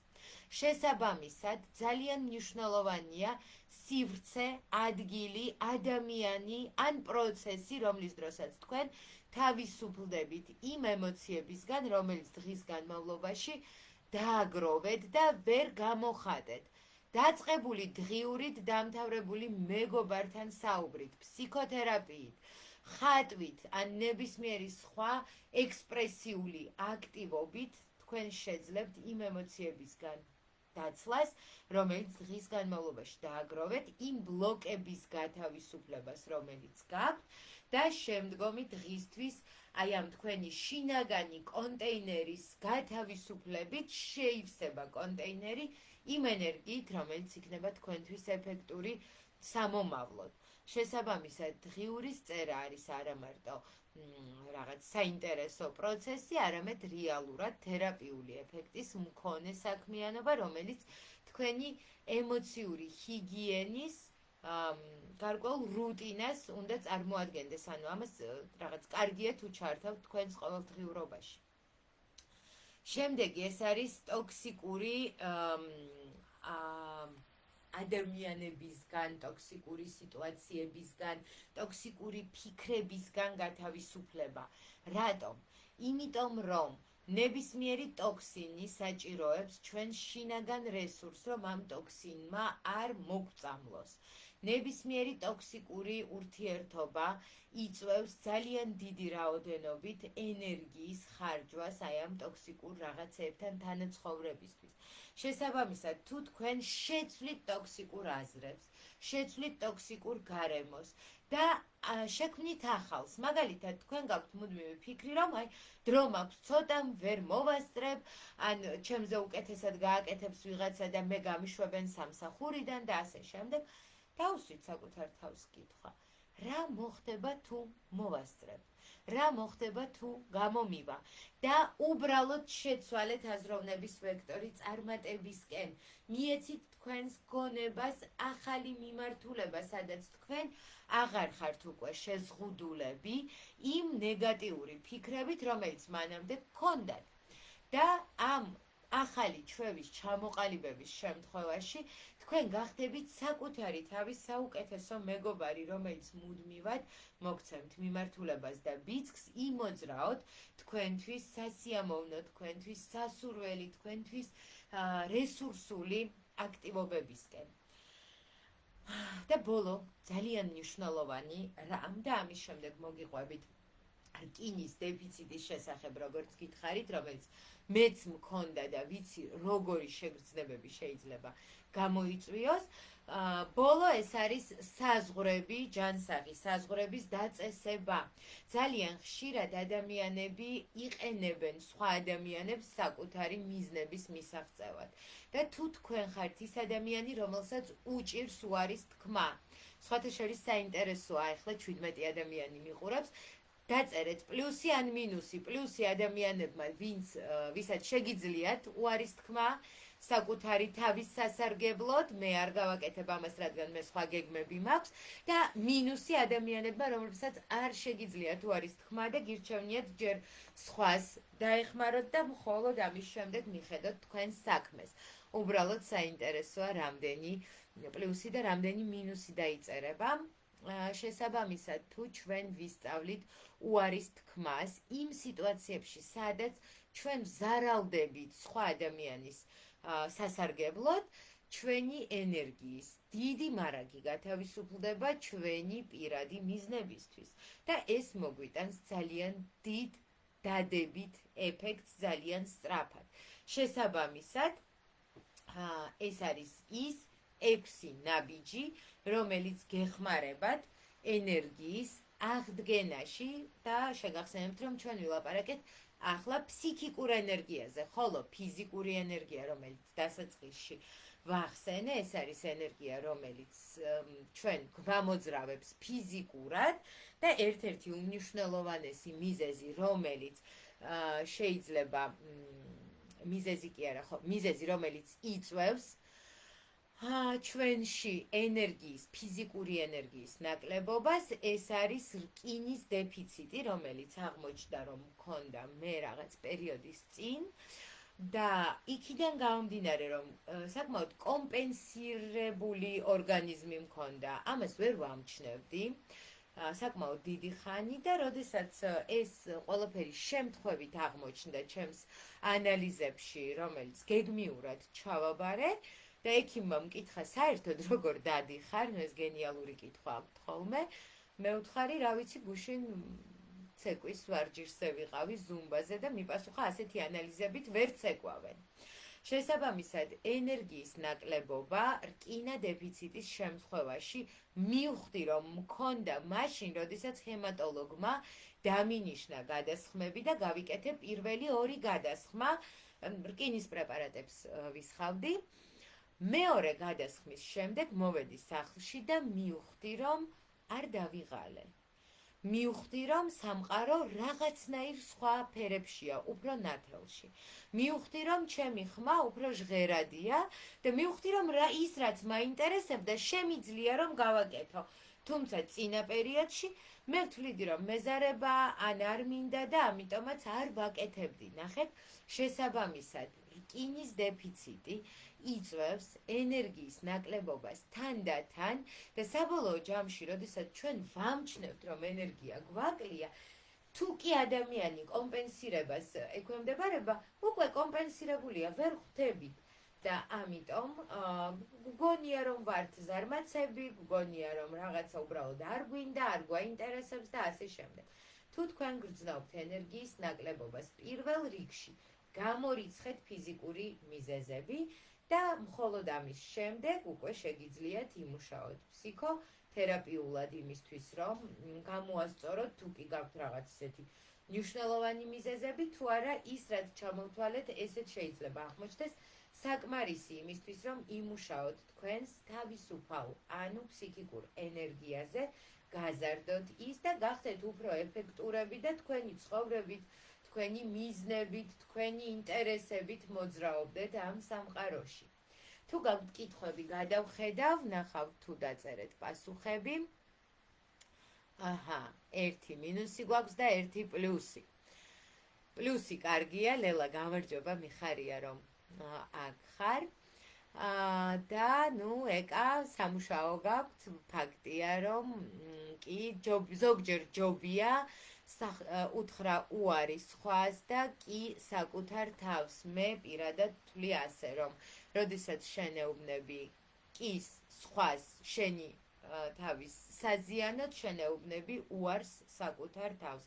შესაბამისად, ძალიან მნიშვნელოვანია სივრცე, ადგილი, ადამიანი ან პროცესი, რომლის დროსაც თქვენ თავისუფლდებით იმ ემოციებისგან, რომელიც დღის განმავლობაში დააგროვეთ და ვერ გამოხატეთ. დაწყებული დღიურით დამთავრებული მეგობართან საუბრით, ფსიქოთერაპიით, ხატვით ან ნებისმიერი სხვა ექსპრესიული აქტივობით თქვენ შეძლებთ იმ ემოციებისგან დაცლას, რომელიც დღის განმავლობაში დააგროვეთ, იმ ბლოკების გათავისუფლებას, რომელიც გაქვთ და შემდგომი დღისთვის აი ამ თქვენი შინაგანი კონტეინერის გათავისუფლებით შეივსება კონტეინერი იმ ენერგიით, რომელიც იქნება თქვენთვის ეფექტური სამომავლოდ. შესაბამისად, დღიურის წერა არის არა მარტო რაღაც საინტერესო პროცესი, არამედ რეალურად თერაპიული ეფექტის მქონე საქმიანობა, რომელიც თქვენი ემოციური ჰიგიენის გარკვეულ რუტინას უნდა წარმოადგენდეს, ანუ ამას რაღაც კარგია თუ ჩართავთ თქვენს ყოველდღიურობაში. შემდეგი ეს არის ტოქსიკური ადამიანებისგან, ტოქსიკური სიტუაციებისგან, ტოქსიკური ფიქრებისგან გათავისუფლება. რატომ? იმიტომ რომ ნებისმიერი ტოქსინი საჭიროებს ჩვენ შინაგან რესურსს, რომ ამ ტოქსინმა არ მოგწამლოს. ნებისმიერი ტოქსიკური ურთიერთობა იწვევს ძალიან დიდი რაოდენობით ენერგიის ხარჯვას აი ამ ტოქსიკურ რაღაცეებთან თანაცხოვრებისთვის. შესაბამისად, თუ თქვენ შეცვლით ტოქსიკურ აზრებს, შეცვლით ტოქსიკურ გარემოს და შექმნით ახალს, მაგალითად, თქვენ გაქვთ მუდმივი ფიქრი, რომ აი დრო მაქვს ცოტა, ვერ მოვასწრებ, ან ჩემზე უკეთესად გააკეთებს ვიღაცა და მე გამიშვებენ სამსახურიდან და ასე შემდეგ. დავუსვით საკუთარ თავს კითხვა. რა მოხდება თუ მოვასწრებ? რა მოხდება თუ გამომივა? და უბრალოდ შეცვალეთ აზროვნების ვექტორი წარმატებისკენ. მიეცით თქვენს გონებას ახალი მიმართულება, სადაც თქვენ აღარ ხართ უკვე შეზღუდულები იმ ნეგატიური ფიქრებით, რომელიც მანამდე გქონდათ. და ამ ახალი ჩვევის ჩამოყალიბების შემთხვევაში თქვენ გახდებით საკუთარი თავის საუკეთესო მეგობარი, რომელიც მუდმივად მოგცემთ მიმართულებას და ბიძგს იმოძრაოთ თქვენთვის სასიამოვნო, თქვენთვის სასურველი, თქვენთვის რესურსული აქტივობებისკენ. და ბოლო, ძალიან მნიშვნელოვანი რამ და ამის შემდეგ მოგიყვებით რკინის დეფიციტის შესახებ, როგორც გითხარით, რომელიც მეც მქონდა და ვიცი, როგორი შეგრძნებები შეიძლება გამოიწვიოს. ბოლო ეს არის საზღვრები, ჯანსაღი საზღვრების დაწესება. ძალიან ხშირად ადამიანები იყენებენ სხვა ადამიანებს საკუთარი მიზნების მისაღწევად. და თუ თქვენ ხართ ის ადამიანი, რომელსაც უჭირს უარის თქმა, სხვათა შორის საინტერესოა, ახლა 17 ადამიანი მიყურებს, დაწერეთ პლუსი ან მინუსი. პლუსი ადამიანებმა, ვისაც შეგიძლიათ უარის თქმა საკუთარი თავის სასარგებლოდ, მე არ გავაკეთებ ამას, რადგან მე სხვა გეგმები მაქვს, და მინუსი ადამიანებმა, რომლებსაც არ შეგიძლიათ უარის თქმა და გირჩევნიათ ჯერ სხვას დაეხმაროთ და მხოლოდ ამის შემდეგ მიხედოთ თქვენ საქმეს. უბრალოდ საინტერესოა, რამდენი პლუსი და რამდენი მინუსი დაიწერება. შესაბამისად, თუ ჩვენ ვისწავლით უარის თქმას იმ სიტუაციებში, სადაც ჩვენ ვზარალდებით სხვა ადამიანის სასარგებლოდ, ჩვენი ენერგიის დიდი მარაგი გათავისუფლდება ჩვენი პირადი მიზნებისთვის და ეს მოგვიტანს ძალიან დიდ დადებით ეფექტს ძალიან სწრაფად. შესაბამისად, ეს არის ის 6 ნაბიჯი, რომელიც გეხმარებათ ენერგიის აღდგენაში და შეგახსენებთ, რომ ჩვენ ვილაპარაკეთ ახლა ფსიქიკურ ენერგიაზე, ხოლო ფიზიკური ენერგია, რომელიც დასაწყისში ვახსენე, ეს არის ენერგია, რომელიც ჩვენ გვამოძრავებს ფიზიკურად და ერთ-ერთი უმნიშვნელოვანესი მიზეზი, რომელიც შეიძლება მიზეზი კი არა, ხო, მიზეზი, რომელიც იწვევს ჩვენში ენერგიის, ფიზიკური ენერგიის ნაკლებობას, ეს არის რკინის დეფიციტი, რომელიც აღმოჩნდა, რომ მქონდა მე რაღაც პერიოდის წინ და იქიდან გამომდინარე, რომ საკმაოდ კომპენსირებული ორგანიზმი მქონდა, ამას ვერ ვამჩნევდი. საკმაოდ დიდი ხანი და როდესაც ეს ყველაფერი შემთხვევით აღმოჩნდა ჩემს ანალიზებში, რომელიც გეგმიურად ჩავაბარე და ექიმმა მკითხა საერთოდ როგორ დადიხარ, ეს გენიალური კითხვა აქვს ხოლმე. მე ვთხარი, რა ვიცი, გუშინ ცეკვის ვარჯიშზე ვიყავი ზუმბაზე და მიპასუხა ასეთი ანალიზებით ვერ ცეკვავენ. შესაბამისად, ენერგიის ნაკლებობა რკინა დეფიციტის შემთხვევაში მივხვდი, რომ მქონდა მაშინ, როდესაც ჰემატოლოგმა დამინიშნა გადასხმები და გავიკეთე პირველი 2 გადასხმა, რკინის პრეპარატებს ვისხავდი. მეორე გადასხმის შემდეგ მოვედი სახლში და მივხვდი, რომ არ დავიღალე. მივხვდი, რომ სამყარო რაღაცნაირ სხვა ფერებშია, უფრო ნათელში. მივხვდი, რომ ჩემი ხმა უფრო ჟღერადია და მივხვდი, რომ ის რაც მაინტერესებდა, შემიძლია რომ გავაკეთო. თუმცა წინა პერიოდში მე ვთვლიდი, რომ მეზარება ან არ მინდა და ამიტომაც არ ვაკეთებდი. ნახეთ, შესაბამისად, რკინის დეფიციტი იწვევს ენერგიის ნაკლებობას თანდათან და საბოლოო ჯამში, როდესაც ჩვენ ვამჩნევთ, რომ ენერგია გვაკლია, თუ კი ადამიანი კომპენსირებას ექვემდებარება, უკვე კომპენსირებულია, ვერ ხვდებით. და ამიტომ გგონია, რომ ვართ ზარმაცები, გგონია, რომ რაღაცა უბრალოდ არ გვინდა, არ გვაინტერესებს და ასე შემდეგ. თუ თქვენ გრძნობთ ენერგიის ნაკლებობას პირველ რიგში, გამორიცხეთ ფიზიკური მიზეზები და მხოლოდ ამის შემდეგ უკვე შეგიძლიათ იმუშაოთ ფსიქოთერაპიულად იმისთვის, რომ გამოასწოროთ თუ კი გაქვთ რაღაც ისეთი მნიშვნელოვანი მიზეზები, თუ არა ის რაც ჩამოვთვალეთ, ესეც შეიძლება აღმოჩნდეს საკმარისი იმისთვის, რომ იმუშაოთ თქვენს თავისუფალ, ანუ ფსიქიკურ ენერგიაზე, გაზარდოთ ის და გახდეთ უფრო ეფექტურები და თქვენი ცხოვრებით, თქვენი მიზნებით, თქვენი ინტერესებით მოძრაობდეთ ამ სამყაროში. თუ გაქვთ კითხვები, გადავხედავ, ნახავთ თუ დაწერეთ პასუხები. აჰა, 1 მინუსი გვაქვს და 1 პლუსი. პლუსი კარგია, ლელა, გამარჯობა, მიხარია რომ აქ ხარ. და ნუ ეკა სამუშაო გაქვთ, ფაქტია რომ კი ზოგჯერ ჯობია უთხრა უარი სხვას და კი საკუთარ თავს. მე პირადად ვთვლი ასე, რომ როდესაც შენეუბნები კის სხვას შენი თავის საზიანოდ, შენეუბნები უარს საკუთარ თავს.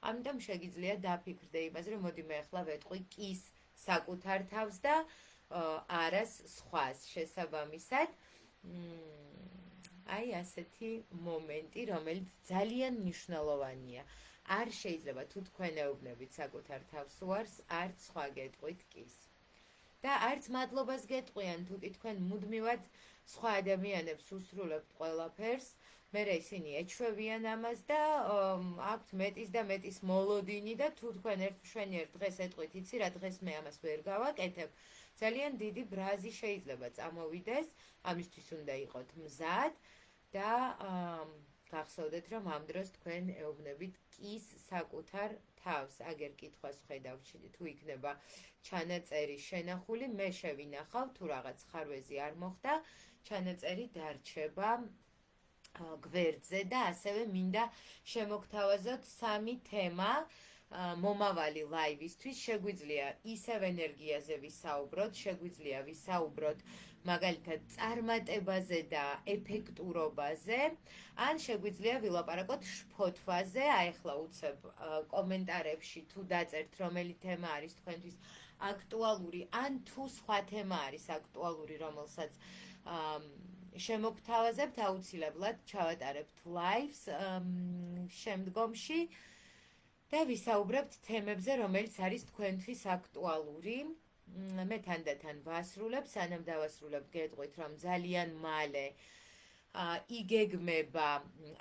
ამიტომ შეგიძლია დაფიქრდე იმაზე, რომ მოდი მე ახლა ვეტყვი კის საკუთარ თავს და არას სხვას. შესაბამისად, აი ასეთი მომენტი, რომელიც ძალიან მნიშვნელოვანია. არ შეიძლება თუ თქვენ ეუბნებით საკუთარ თავს უარს, არც სხვა გეტყვით კის. და არც მადლობას გეტყვიან, თუ კი თქვენ მუდმივად სხვა ადამიანებს უსრულებთ ყველაფერს, მერე ისინი ეჩვევიან ამას და აქვთ მეტის და მეტის მოლოდინი და თუ თქვენ ერთმშვენიერ დღეს ეტყვით, იცი რა, დღეს მე ამას ვერ გავაკეთებ, ძალიან დიდი ბრაზი შეიძლება წამოვიდეს, ამისთვის უნდა იყოთ მზად და გახსოვდეთ, რომ ამ დროს თქვენ ეუბნებით კის საკუთარ თავს. აგერ კითხვას ვხედავ, თუ იქნება ჩანაწერი შენახული, მე შევინახავ, თუ რაღაც ხარვეზი არ მოხდა, ჩანაწერი დარჩება გვერდზე და ასევე მინდა შემოგთავაზოთ 3 თემა მომავალი ლაივისთვის. შეგვიძლია ისევ ენერგიაზე ვისაუბროთ, შეგვიძლია ვისაუბროთ მაგალითად წარმატებაზე და ეფექტურობაზე, ან შეგვიძლია ვილაპარაკოთ შფოთვაზე. აი ახლა უცებ კომენტარებში თუ დაწერთ, რომელი თემა არის თქვენთვის აქტუალური, ან თუ სხვა თემა არის აქტუალური, რომელსაც შემოგთავაზებთ, აუცილებლად ჩავატარებთ ლაივს შემდგომში და ვისაუბრებთ თემებზე, რომელიც არის თქვენთვის აქტუალური. მე თანდათან ვასრულებ, სანამ დავასრულებ, გეტყვით, რომ ძალიან მალე იგეგმება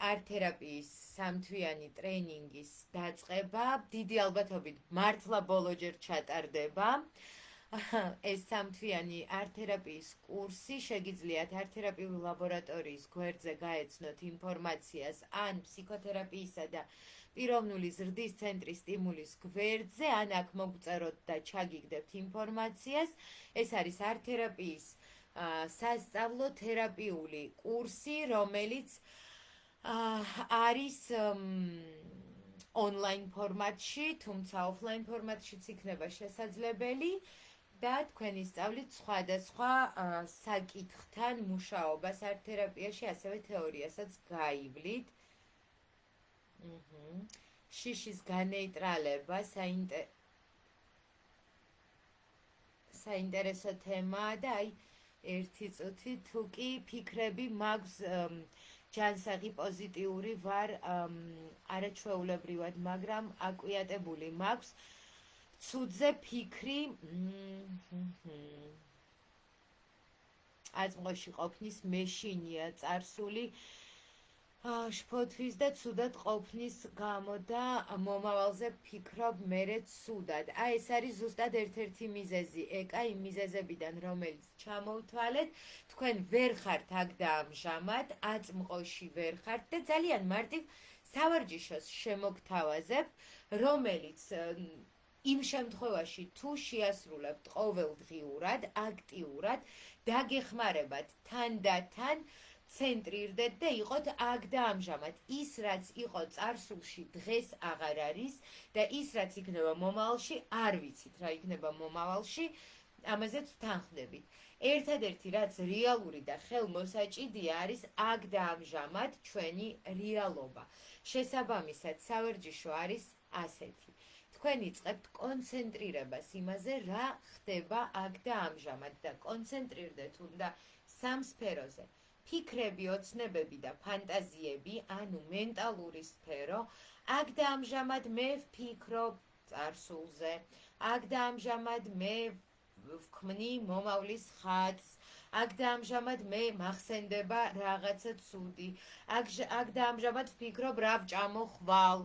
არტ-თერაპიის 3-თვიანი ტრეინინგის დაწყება. დიდი ალბათობით მართლა ბოლოჯერ ჩატარდება. ეს 3-თვიანი არტ-თერაპიის კურსი შეგიძლიათ არტ-თერაპიული ლაბორატორიის გვერდზე გაეცნოთ ინფორმაციას ან ფსიქოთერაპიისა და პიროვნული ზრდის ცენტრის სტიმულის გვერდზე, ან აქ მოგწეროთ და ჩაგიგდებთ ინფორმაციას. ეს არის არტ-თერაპიის სასწავლო თერაპიული კურსი, რომელიც არის ონლაინ ფორმატში, თუმცა ოფლაინ ფორმატშიც იქნება შესაძლებელი და თქვენი სწავლით სხვადასხვა საკითხთან მუშაობას ართ თერაპიაში, ასევე თეორიასაც გაივლით. შიშის განეიტრალება საინტერესო თემაა და აი ერთი წუთი თუ კი ფიქრები მაქვს ჯანსაღი პოზიტიური ვარ არაჩვეულებრივად, მაგრამ აკვიატებული მაქვს ცუდზე ფიქრი აწმყოში ყოფნის მეშინია წარსული შფოთვის და ცუდად ყოფნის გამო და მომავალზე ფიქრობ მერე ცუდად. აი ეს არის ზუსტად ერთ-ერთი მიზეზი, ეკა იმ მიზეზებიდან, რომელიც ჩამოვთვალეთ, თქვენ ვერ ხართ აქ და ამჟამად, აწმყოში ვერ ხართ და ძალიან მარტივ სავარჯიშოს შემოგთავაზებ, რომელიც იმ შემთხვევაში თუ შეასრულებთ ყოველდღიურად, აქტიურად, დაგეხმარებათ თან და თან ცენტრირდეთ და იყოთ აქ და ამჟამად. ის, რაც იყო წარსულში, დღეს აღარ არის და ის, რაც იქნება მომავალში, არ ვიცით რა იქნება მომავალში, ამაზეც ვთანხმდებით. ერთადერთი, რაც რეალური და ხელმოსაჭიდია, არის აქ და ამჟამად ჩვენი რეალობა. შესაბამისად, სავარჯიშო არის ასეთი. თქვენ იწყებთ კონცენტრირებას იმაზე, რა ხდება აქ და ამჟამად და კონცენტრირდეთ უნდა სამ სფეროზე. ფიქრები, ოცნებები და ფანტაზიები, ანუ მენტალური სფერო, აქ და ამჟამად მე ვფიქრობ წარსულზე, აქ და ამჟამად მე ვქმნი მომავლის ხატს, აქ და ამჟამად მე მახსენდება რაღაცა ცუდი, აქ და ამჟამად ვფიქრობ რა ვჭამო ხვალ,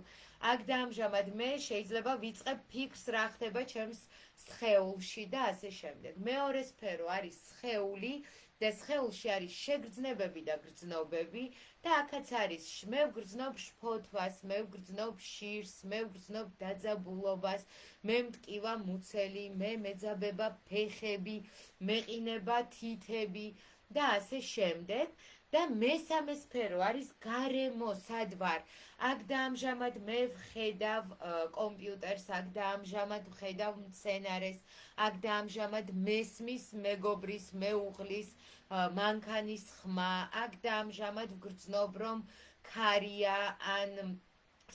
აქ და ამჟამად მე შეიძლება ვიწყებ ფიქრს რა ხდება ჩემს სხეულში და ასე შემდეგ. მეორე სფერო არის სხეული და სხეულში არის შეგრძნებები და გრძნობები და აქაც არის მე ვგრძნობ შფოთვას, მე ვგრძნობ შირს, მე ვგრძნობ დაძაბულობას, მე მტკივა მუცელი, მე მეძაბება ფეხები, მეყინება თითები და ასე შემდეგ. და მესამე სფერო არის გარემო, სად ვარ. აქ და ამჟამად მე ვხედავ კომპიუტერს, აქ და ამჟამად ვხედავ მცენარეს, აქ და ამჟამად მესმის მეგობრის, მეუღლის, მანქანის ხმა, აქ და ამჟამად ვგრძნობ რომ ქარია ან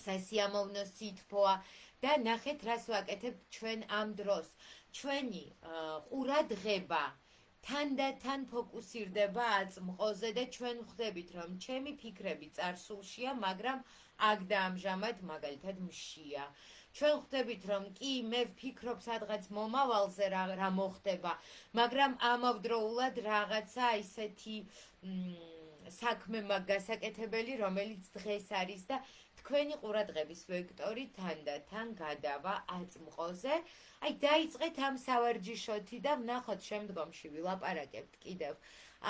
სასიამოვნო სითბოა და ნახეთ რას ვაკეთებ ჩვენ ამ დროს. ჩვენი ყურადღება თან ფოკუსირდება აწმყოზე და ჩვენ ხვდებით რომ ჩემი ფიქრები წარსულშია, მაგრამ აქ და ამჟამად მაგალითად მშია. ჩვენ ხვდებით რომ კი მე ვფიქრობ სადღაც მომავალზე რა მოხდება, მაგრამ ამავდროულად რაღაცა ისეთი საქმე მაქვს გასაკეთებელი, რომელიც დღეს არის და თქვენი ყურადღების ვექტორი თან და თან გადავა აწმყოზე. აი დაიწყეთ ამ სავარჯიშოთი და ვნახოთ შემდგომში ვილაპარაკებთ კიდევ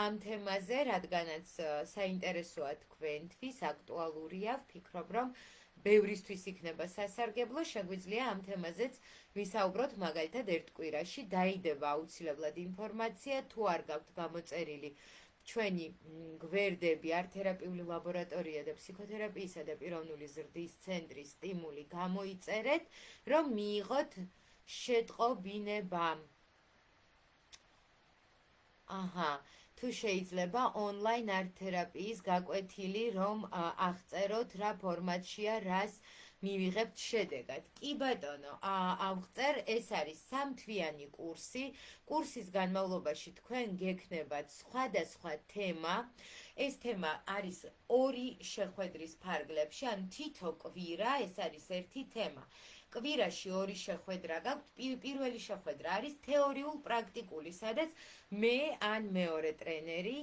ამ თემაზე, რადგანაც საინტერესოა თქვენთვის, აქტუალურია, ვფიქრობ რომ ბევრისთვის იქნება სასარგებლო, შეგვიძლია ამ თემაზეც ვისაუბროთ მაგალითად ერთ კვირაში, დაიდება აუცილებლად ინფორმაცია, თუ არ გაქვთ გამოწერილი ჩვენი გვერდები არტ-თერაპიული ლაბორატორია და ფსიქოთერაპიისა და პიროვნული ზრდის ცენტრის სტიმული გამოიწერეთ, რომ მიიღოთ შეტყობინება. თუ შეიძლება ონლაინ არტ-თერაპიის გაკვეთილი რომ აღწეროთ რა ფორმატშია, რას მივიღებთ შედეგად. კი ბატონო, ავღწერ, ეს არის 3 თვიანი კურსი. კურსის განმავლობაში თქვენ გექნებათ სხვადასხვა თემა. ეს თემა არის 2 შეხვედრის ფარგლებში, ან თითო კვირა, ეს არის ერთი თემა. კვირაში 2 შეხვედრა გაქვთ. პირველი შეხვედრა არის თეორიულ-პრაქტიკული, სადაც მე ან მეორე ტრენერი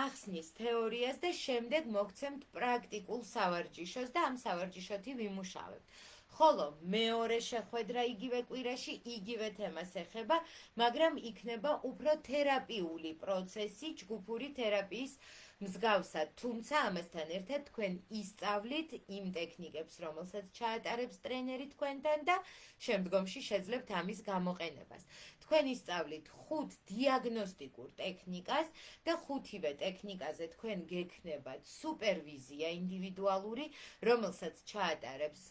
ახსნის თეორიას და შემდეგ მოგცემთ პრაქტიკულ სავარჯიშოს და ამ სავარჯიშოთი ვიმუშავებთ. ხოლო მეორე შეხვედრა იგივე კვირაში იგივე თემას ეხება, მაგრამ იქნება უფრო თერაპიული პროცესი, ჯგუფური თერაპიის მსგავსად, თუმცა ამასთან ერთად თქვენ ისწავლით იმ ტექნიკებს, რომელსაც ჩაატარებს ტრენერი თქვენთან და შემდგომში შეძლებთ ამის გამოყენებას. თქვენ ისწავლით 5 დიაგნოსტიკურ ტექნიკას და 5-ვე ტექნიკაზე თქვენ გექნებათ სუპერვიზია ინდივიდუალური, რომელსაც ჩაატარებს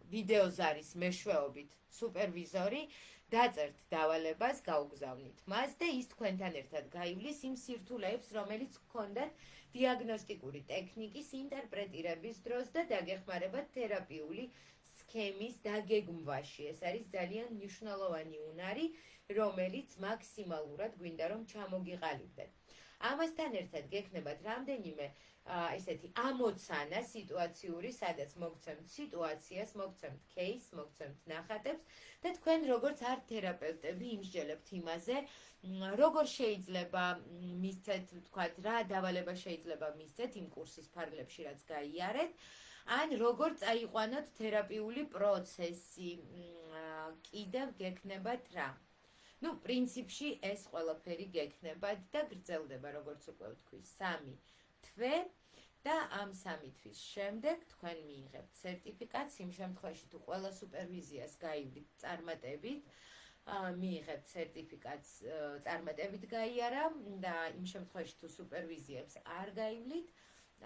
ვიდეოზარის მეშვეობით სუპერვიზორი, დაწერთ დავალებას, გაუგზავნით მას და ის თქვენთან ერთად გაივლის იმ სირთულეებს, რომელიც გქონდათ დიაგნოსტიკური ტექნიკის ინტერპრეტირების დროს და დაგეხმარებათ თერაპიული სქემის დაგეგმვაში. ეს არის ძალიან მნიშვნელოვანი უნარი, რომელიც მაქსიმალურად გვინდა რომ ჩამოგიყალიბდეთ. ამასთან ერთად გექნებათ რამდენიმე ესეთი ამოცანა სიტუაციური, სადაც მოგცემთ სიტუაციას, მოგცემთ кейსს, მოგცემთ ნახატებს და თქვენ როგორც არც თერაპევტები იმსჯელებთ იმაზე, როგორ შეიძლება მისცეთ, თქვათ, რა დავალება შეიძლება მისცეთ იმ კურსის ფარგლებში, რაც გაიარეთ, ან როგორ წაიყვანოთ თერაპიული პროცესი, კიდევ გექნებათ რა. პრინციპში ეს ყველაფერი გექნებათ და გრძელდება, როგორც უკვე ვთქვი, 3 თვე და ამ 3 თვის შემდეგ თქვენ მიიღებთ სერტიფიკატს, იმ შემთხვევაში თუ ყველა სუპერვიზიას გაივლით წარმატებით, მიიღებთ სერტიფიკატს წარმატებით გაიარა და იმ შემთხვევაში თუ სუპერვიზიებს არ გაივლით,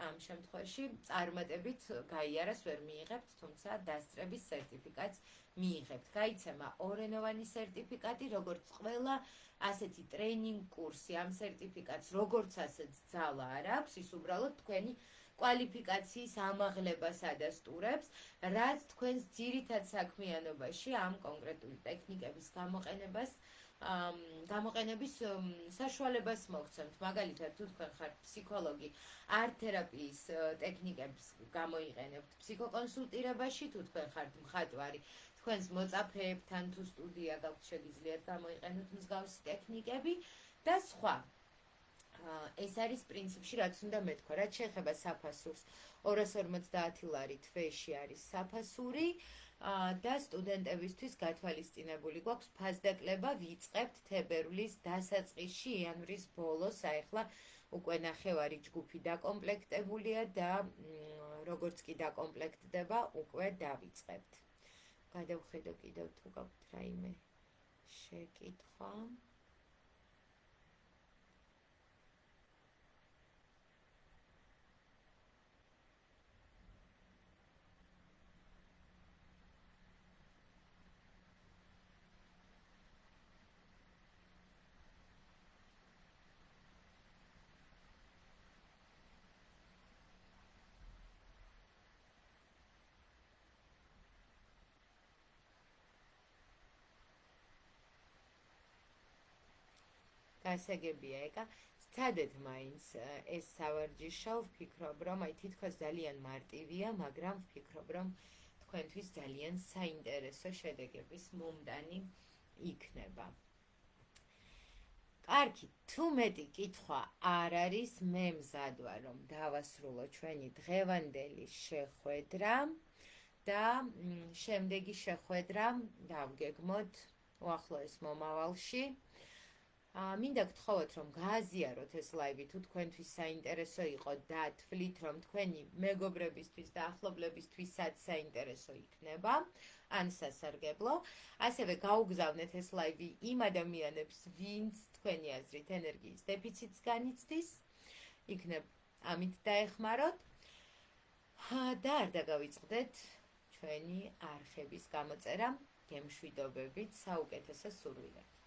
ამ შემთხვევაში წარმატებით გაიარას ვერ მიიღებთ, თუმცა დასწრების სერტიფიკატს მიიღებთ. გაიცემა ორენოვანი სერტიფიკატი, როგორც ყველა ასეთი ტრენინგ კურსი, ამ სერტიფიკატს როგორც ასეთ ძალა არ აქვს, ის უბრალოდ თქვენი კვალიფიკაციის ამაღლებას ადასტურებს, რაც თქვენს ძირითად საქმიანობაში ამ კონკრეტული ტექნიკების გამოყენების საშუალებას მოგცემთ. მაგალითად, თუ თქვენ ხართ ფსიქოლოგი, არტ-თერაპიის ტექნიკებს გამოიყენებთ ფსიქოკონსულტირებაში, თუ თქვენ ხართ მხატვარი, თქვენს მოწაფეებთან თუ სტუდია გაქვთ, შეგიძლიათ გამოიყენოთ მსგავსი ტექნიკები და სხვა. ეს არის პრინციპში, რაც უნდა მეთქვა. რაც შეეხება საფასურს, 250 ლარი თვეში არის საფასური და სტუდენტებისთვის გათვალისწინებული გვაქვს ფასდაკლება, ვიწყებთ თებერვლის დასაწყისში, იანვრის ბოლოს, ახლა უკვე ნახევარი ჯგუფი დაკომპლექტებულია და როგორც კი დაკომპლექტდება, უკვე დავიწყებთ. გადავხედო კიდევ თუ გაქვთ რაიმე შეკითხვა. გასაგებია ეკა, სცადეთ მაინც ეს სავარჯიშო, ვფიქრობ, რომ აი თითქოს ძალიან მარტივია, მაგრამ ვფიქრობ, რომ თქვენთვის ძალიან საინტერესო შედეგების მომდანი იქნება. კარგი, თუ მეტი კითხვა არ არის, მე მზად ვარ, რომ დავასრულო ჩვენი დღევანდელი შეხვედრა და შემდეგი შეხვედრა დავგეგმოთ უახლოეს მომავალში. მინდა გთხოვოთ, რომ გააზიაროთ ეს ლაივი, თუ თქვენთვის საინტერესო იყო და თვლით, რომ თქვენი მეგობრებისთვის და ახლობლებისთვისაც საინტერესო იქნება, ან სასარგებლო. ასევე გაუგზავნეთ ეს ლაივი იმ ადამიანებს, ვინც თქვენი აზრით ენერგიის დეფიციტს განიცდის, იქნებ ამით დაეხმაროთ და არ დაგავიწყდეთ ჩვენი არხების გამოწერა. გემშვიდობებით, საუკეთესო სურვილებს.